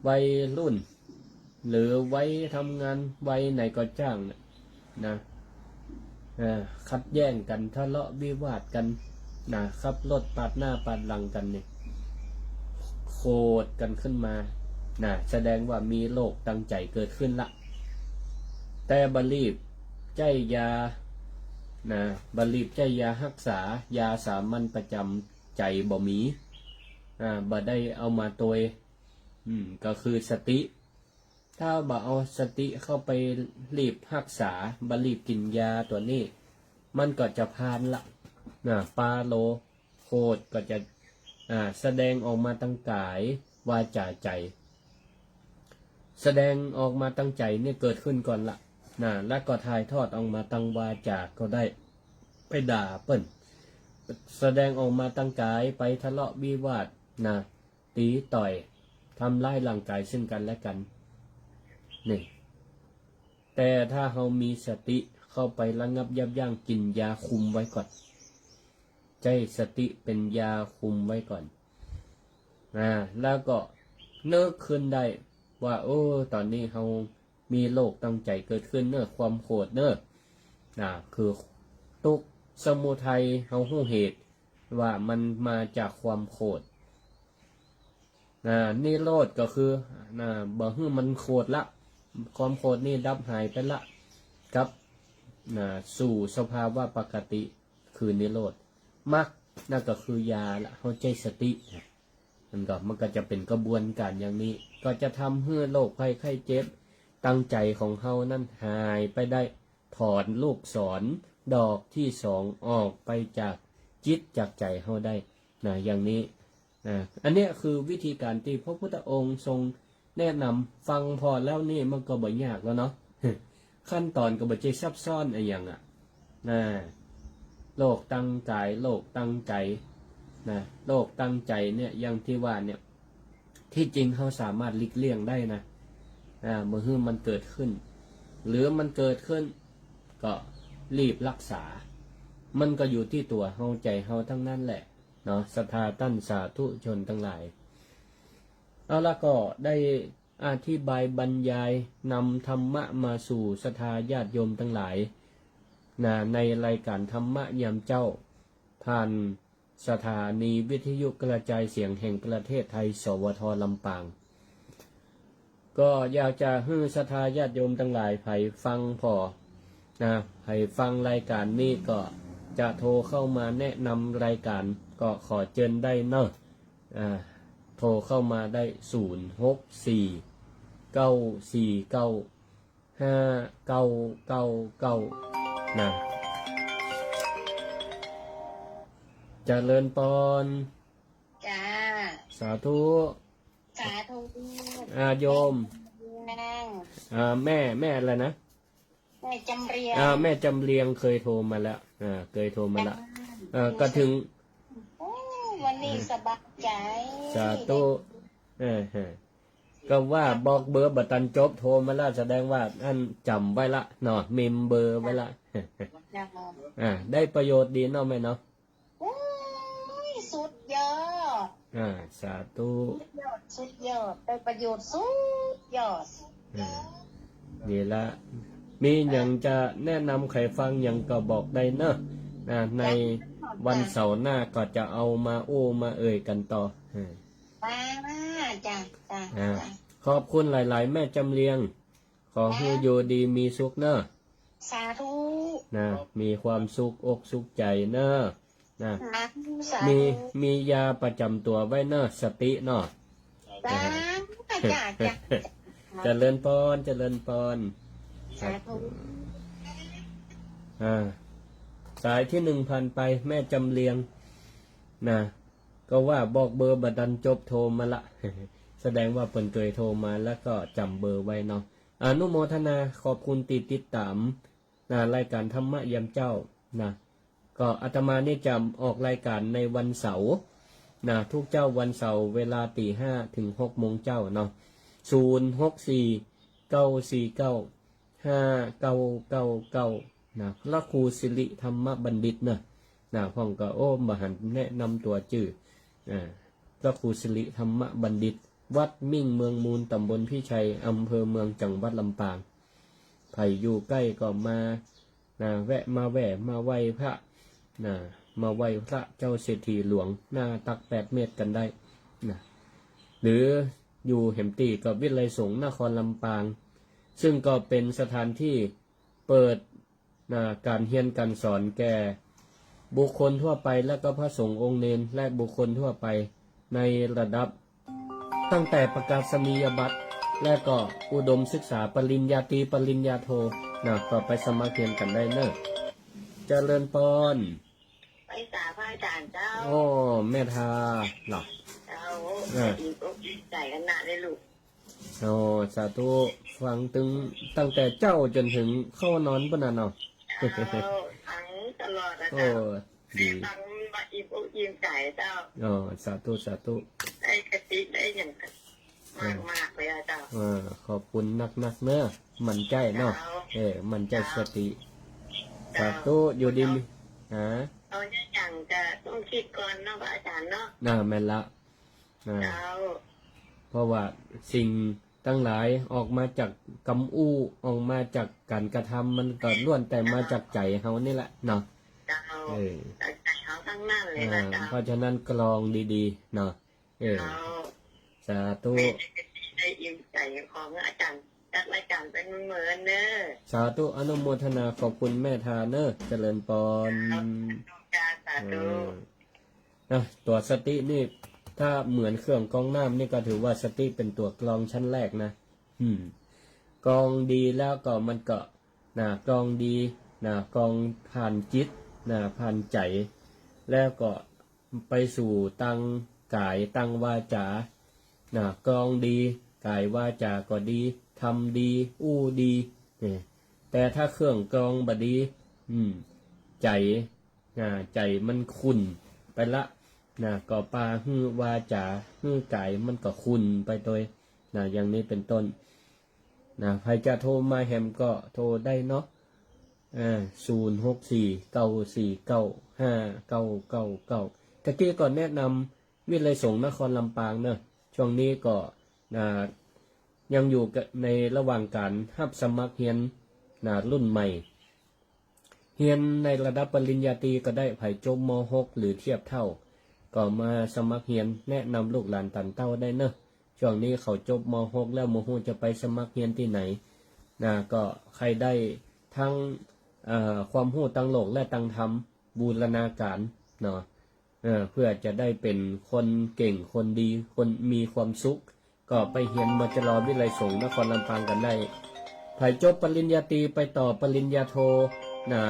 วัยรุ่นหรือวัยทำงานวัยไหนก็จ้างนะขัดแย้งกันทะเลาะวิวาทกันนะขับรถปาดหน้าปาดหลังกันเนี่ยโคดกันขึ้นมานะแสดงว่ามีโรคตั้งใจเกิดขึ้นละแต่บรีบใจยานะบรีบใจยารักษายาสามัญประจำใจบ่มีบ่ได้เอามาตัวก็คือสติถ้าบ่เอาสติเข้าไปรีบรักษาบ่รีบกินยาตัวนี้มันก็จะพานละปาโลโคดก็จะแสดงออกมาตั้งกายวาจาใจแสดงออกมาตั้งใจเนี่ยเกิดขึ้นก่อนละแล้วก็ถ่ายทอดออกมาตั้งวาจาก็ได้ไปด่าเปิ้นแสดงออกมาตั้งกายไปทะเลาะวิวาทตีต่อยทำร้ายร่างกายซึ่งกันและกันนี่แต่ถ้าเรามีสติเข้าไประงับยับยั้งกินยาคุมไว้ก่อนใจสติเป็นยาคุมไว้ก่อนแล้วก็เนิกขึ้นได้ว่าตอนนี้เรามีโรคตั้งใจเกิดขึ้นเนอะความโกรธเนอะคือทุกข์สมุทัยเราหู้เหตุว่ามันมาจากความโกรธนิโรธก็คือบ่ฮื้อมันโกรธละความโกรธนี่ดับหายไปละกับสู่สภาวะปกติคือนิโรธมรรคนั่นก็คือยาละเข้าใจสติมันก็จะเป็นกระบวนการอย่างนี้ก็จะทำให้โรคภัยไข้เจ็บตั้งใจของเฮานั้นหายไปได้ถอนลูกศรดอกที่สองออกไปจากจิตจากใจเฮาได้อย่างนี้อันนี้คือวิธีการที่พระพุทธองค์ทรงแนะนำฟังพอแล้วนี่มันก็บ่ยากแล้วเนาะ ขั้นตอนก็บ่ใจซับซ้อนอะไรอย่างโลกตั้งกายโลกตั้งใจโลกตั้งใจเนี่ยอย่างที่ว่าเนี่ยที่จริงเขาสามารถหลีกเลี่ยงได้นะเมื่อมันเกิดขึ้นหรือมันเกิดขึ้นก็รีบรักษามันก็อยู่ที่ตัวเฮาใจเฮาทั้งนั้นแหละเนาะศรัทธาท่านสาธุชนทั้งหลายเอาละก็ได้อธิบายบรรยายนำธรรมะมาสู่ศรัทธาญาติโยมทั้งหลายในรายการธรรมะยามเจ้าผ่านสถานีวิทยุกระจายเสียงแห่งประเทศไทยสวทลำปางก็อยากจะให้ศรัทธาญาติโยมทั้งหลายไผฟังพอไผฟังรายการนี้ก็ จะโทรเข้ามาแนะนำรายการก็ขอเชิญได้เนอะโทรเข้ามาได้064 949 5999นะเจริญปอน จ้า สาธุ สาธุ โยม นั่ง แม่อะไรนะ แม่จำเรียง แม่จำเรียงเคยโทรมาแล้วเคยโทรมาแล้วก็ถึง โอ้วันนี้สบายใจ สาธุก็ว่าบอกเบอร์บัตันจบโทรมาแล้วแสดงว่าอันจำไว้ละเนาะเมมเบอร์ไว้ละ ได้ประโยชน์ดีเนาะแม่เนาะ โอ้ยสุดยอด สาธุ สุดยอดได้ประโยชน์สุดยอด ดีละมีอย่างจะแนะนำใครฟังอย่างก็บอกได้เนอะในวันเสาร์หน้าก็จะเอามามาเอ่ยกันต่อ มาจ้าจ้า ขอบคุณหลาย ๆ แม่จำเรียง ขอให้อยู่ดีมีสุขเนอะ สาธุ มีความสุขอกสุขใจเนอะสาธุ มียาประจำตัวไว้เนอะสติเนอะ จ้าจ้าจ้า เจริญพรเจริญพร สาธุ สายที่1,000ไปแม่จำเรียงก็ว่าบอกเบอร์บัดันจบโทรมาละ แสดงว่าเปิ่นเคยโทรมาแล้วก็จำเบอร์ไว้เนาะอนุโมทนาขอบคุณติดตามรายการธรรมะยามเจ้าก็อาตมานี่จะออกรายการในวันเสาร์ทุกเจ้าวันเสาร์เวลา5 ถึง 6 โมงเจ้าเนาะ064 949 5999พระครูสิริธรรมบัณฑิตพ่องก็มหันแนะนำตัวชื่อพระครูสิริธรรมบัณฑิตวัดมิ่งเมืองมูลตำบลพิชัยอำเภอเมืองจังหวัดลำปางใครอยู่ใกล้ก็มาแวะมาไหว้พระมาไหว้พระเจ้าเศรษฐีหลวงหน้าตัก8 เมตรกันได้หรืออยู่เหมตีกับวิทยาลัยสงฆ์นครลำปางซึ่งก็เป็นสถานที่เปิดการเรียนการสอนแก่บุคคลทั่วไปและก็พระสงฆ์องค์เนรและบุคคลทั่วไปในระดับตั้งแต่ประกาศนียบัตรและก็อุดมศึกษาปริญญาตรีปริญญาโทก็ไปสมัครเรียนกันได้เนอะเจริญพร ไปสาพระอาจารย์เจ้า แม่ทาหรอ เจ้าดีอกดีใจกันหนาเลยลูก สาธุฟังตึงตั้งแต่เจ้าจนถึงเข้านอนปะนะเนาะ ทั้งตลอดนะเจ้า ดี ทั้งมาอิ่มอกอิ่มใจเจ้า สาธุสาธุ ได้กระติกได้อย่างมากเลยเจ้า ขอบคุณนักเนอะมันใจเนาะมันใจสติสาธุอยู่ดีมีเอาอย่างจะต้องคิดก่อนเนาะพระอาจารย์เนาะแม่นละเจ้า เพราะว่าสิ่งตั้งหลายออกมาจากกำอู้ออกมาจากการกระทำมันก็ล้วนแต่มาจากใจเขานี่แหละเนาะจากใจเขาทั้งนั้นเลยนะเจ้าเพราะฉะนั้นกรองดีๆเนาะสาธุได้อิ่มใจของอาจารย์จัดรายการเป็นเหมือนเนอะสาธุอนุโมทนาขอบคุณแม่ทาเนอะเจริญปอนสาธุตัวสตินี่ถ้าเหมือนเครื่องกรองน้ำนี่ก็ถือว่าสติเป็นตัวกรองชั้นแรกนะกรองดีแล้วก็มันก็กรองดีกรองผ่านจิตผ่านใจแล้วก็ไปสู่ตั้งกายตั้งวาจากรองดีกายวาจาก็ดีทำดีอู้ดีแต่ถ้าเครื่องกรองบดีใจมันขุ่นไปละก็ปาวาจากายมันก็ขุ่นไปโดยอย่างนี้เป็นต้นใครจะโทรมาแฮมก็โทรได้เนาะ064-949-5999ตะกี้ก่อนแนะนำวิทยาลัยสงฆ์นครลำปางเนอะช่วงนี้ก็ยังอยู่ในระหว่างการรับสมัครเรียนรุ่นใหม่เรียนในระดับปริญญาตรีก็ได้ไผ่จบม.6 หรือเทียบเท่าก็มาสมัครเรียนแนะนำลูกหลานตันเต้าได้เนอะช่วงนี้เขาจบม.6 แล้วโมโหจะไปสมัครเรียนที่ไหนก็ใครได้ทั้งความรู้ตั้งโลกและตั้งธรรม บูรณาการเนาะเพื่อจะได้เป็นคนเก่งคนดีคนมีความสุขก็ไปเรียนมจรวิไลสงฆ์นครลำปางกันได้ไผจบปริญญาตรีไปต่อปริญญาโทนะ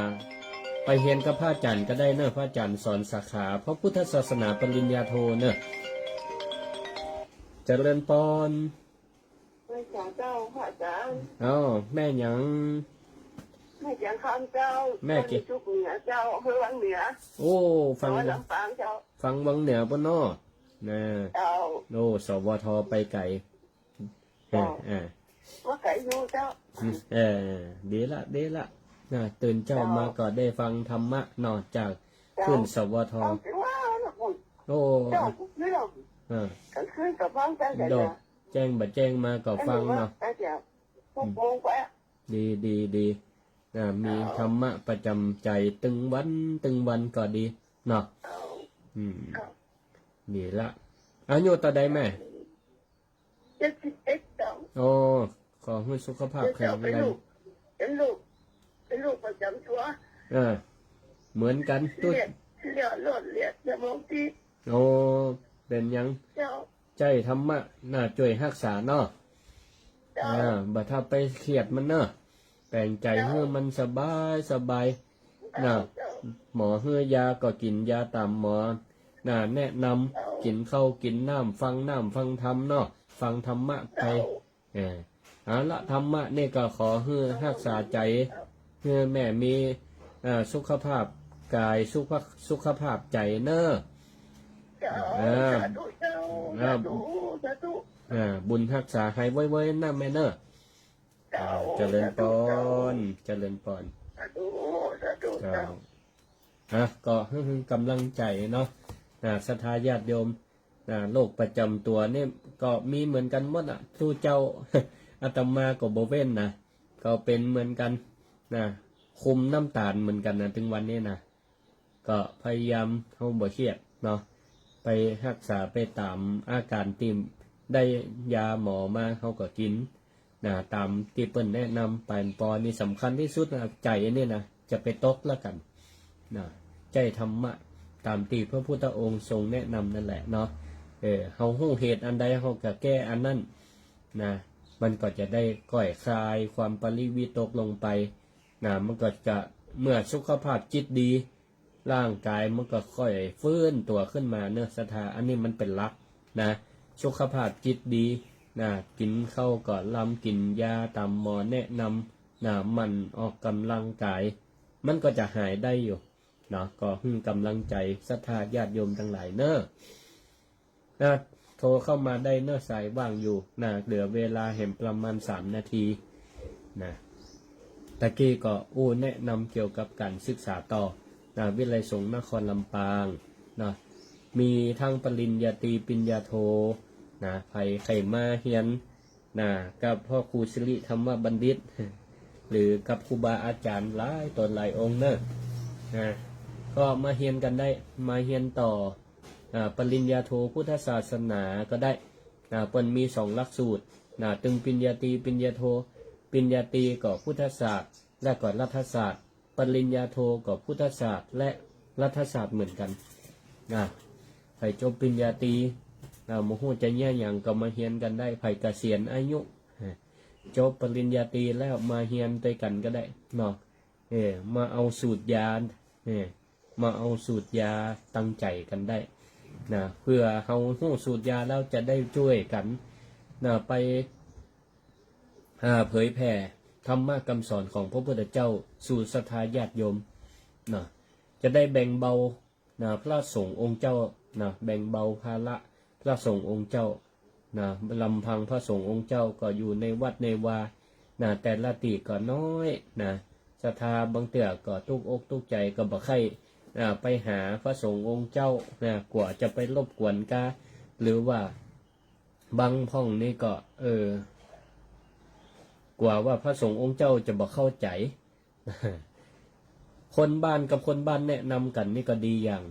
ไปเรียนกับพระอาจารย์ก็ได้เนอะพระอาจารย์สอนสาขาพระพุทธศาสนาปริญญาโทเนอะเจริญพร ไม่จากเจ้าพระอาจารย์ แม่หยัง ไม่จากคำเจ้า แม่เก็บ จุกเหนือเจ้าเฮือวังเหนือ โอ้ฟัง จังหวัดลำปางเจ้า ฟังวังเหนือปะเนาะนะ เจ้า โอ้สวทไปไกลอ่า ว่าไก่อยู่เจ้า ดีละนะตื่นเจ้ามาก็ได้ฟังธรรมะนอกจากขึ้นสวท ฟังสิว่านะคุณ โอ้ เจ้าเรื่อง อ่าก ลางคืนกับฟังกันแต่ ดอ เจ้าก แจ้งบัดแจ้งมาก็ฟังเนาะ แต่เจ้าพวกโกงไป ดีนะมีธรรมะประจำใจตึงวันก็ดีเนาะ เอา ครับดีละอายุต่อใดแม่ 71เจ้า โอ้ขอให้สุขภาพแข็ง เป็น แรง ลูกเป็นลูกประจำตัว เหมือนกันตุ๊ด เลียดจะมองที่ โอ้เป็นหยัง เจ้า ใจธรรมะน่าช่วยรักษาเนาะ เจ้า บัดถ้าไปเครียดมันเนาะแปลงใจให้มันสบายน่ะหมอให้ยาก็กินยาตามหมอน่ะแนะนำกินข้าวกินน้ำฟังธรรมเนาะฟังธรรมะไปเอาละธรรมะนี่ก็ขอให้รักษาใจให้แม่มีสุขภาพกายสุขภาพใจเนอะ สาธุ บุญรักษาให้ไว้ๆนะแม่เนอะเจริญพรเสาธุ ก็กำลังใจเนาะศรัทธาญาติโยมโรคประจำตัวเนี่ยก็มีเหมือนกันหมดทูเจ้า อาตมาก็บ่เว้นนะก็เป็นเหมือนกันคุมน้ำตาลเหมือนกันนะถึงวันนี้นะก็พยายามเขาบ่เครียดเนาะไปรักษาไปตามอาการติมได้ยาหมอมาเขาก็กินตามที่เปิ้นแนะนำปานปอนี่สำคัญที่สุดนะใจนี่นะจะไปตกแล้วกันใจธรรมะตามที่พระพุทธองค์ทรงแนะนำนั่นแหละเนาะเฮาฮู้เหตุอันใดเฮาก็แก้อันนั้นมันก็จะได้ก่อยคลายความปริวิตกลงไปมันก็จะเมื่อสุขภาพจิตดีร่างกายมันก็ค่อยฟื้นตัวขึ้นมาเนื้อศรัทธาอันนี้มันเป็นหลักสุขภาพจิตดีกินข้าวก่อนลำกินยาตามหมอแนะนำมันออกกำลังกายมันก็จะหายได้อยู่ก็กำลังใจศรัทธาญาติโยมทั้งหลายเนอะโทรเข้ามาได้เนอะสายว่างอยู่เหลือเวลาเห็นประมาณ3 นาทีตะกี้ก็แนะนำเกี่ยวกับการศึกษาต่อวิไลสงฆ์นครลำปางมีทั้งปริญญาตรีปริญญาโทไผมาเฮียนกับพ่อครูสิริธรรมบัณฑิต หรือกับครูบาอาจารย์หลายตนหลายองค์เนอะก็มาเฮียนกันได้มาเฮียนต่อปริญญาโทพุทธศาสนาก็ได้เปิ้นมี2 หลักสูตรตึงปริญญาตรีปริญญาโทปริญญาตรีก็พุทธศาสตร์และก็รัฐศาสตร์ปริญญาโทก็พุทธศาสตร์และรัฐศาสตร์เหมือนกันไผจบปริญญาตรีโมโหจะแย่อย่างก็มาเฮียนกันได้ไผเกษียณอายุจบปริญญาตรีแล้วมาเฮียนด้วยกันก็ได้มาเอาสูตรยามาเอาสูตรยาตั้งใจกันได้เพื่อเอาสูตรยาแล้วจะได้ช่วยกันไปเผยแผ่ธรรมะคำสอนของพระพุทธเจ้าสู่ศรัทธาญาติโยมจะได้แบ่งเบาพระสงฆ์องค์เจ้าแบ่งเบาภาระพระสงฆ์องค์เจ้าลำพังพระสงฆ์องค์เจ้าก็อยู่ในวัดในวาแต่ละตีก็น้อยศรัทธาบางเตื่อก็ทุกอกทุกใจก็บ่ใครไปหาพระสงฆ์องค์เจ้ากว่าจะไปรบกวนกาหรือว่าบางพ่องนี่ก็กว่าพระสงฆ์องค์เจ้าจะบ่เข้าใจ คนบ้านกับคนบ้านแนะนำกันนี่ก็ดีอย่าง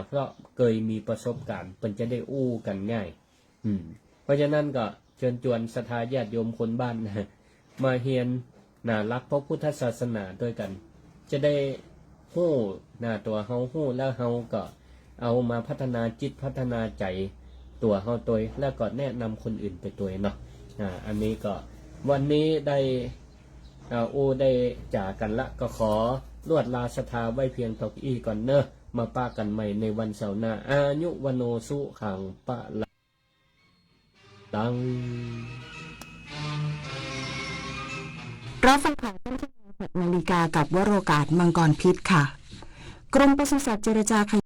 เพราะเคยมีประสบการณ์เป็นจะได้อู้กันง่ายเพราะฉะนั้นก็เชิญชวนศรัทธาญาติโยมคนบ้านมาเฮียนรักพระพุทธศาสนาด้วยกันจะได้หู ฮู้ตัวเฮาฮู้แล้วเฮาก็เอามาพัฒนาจิตพัฒนาใจตัวเฮาตัวแล้วก็แนะนำคนอื่นไปตัวเนาะอันนี้ก็วันนี้ได้ได้จากกันละก็ขอลวดลาสถาไว้เพียงเท่านี้ก่อนเนอะมาป้ากันใหม่ในวันเสาร์หน้าอายุวโนสุขังปะลัง รับฟังข่าวต้นชั่วโมง 6 นาฬิกากับวโรกาสมังกรพิษค่ะกรมปศุสัตว์เจรจา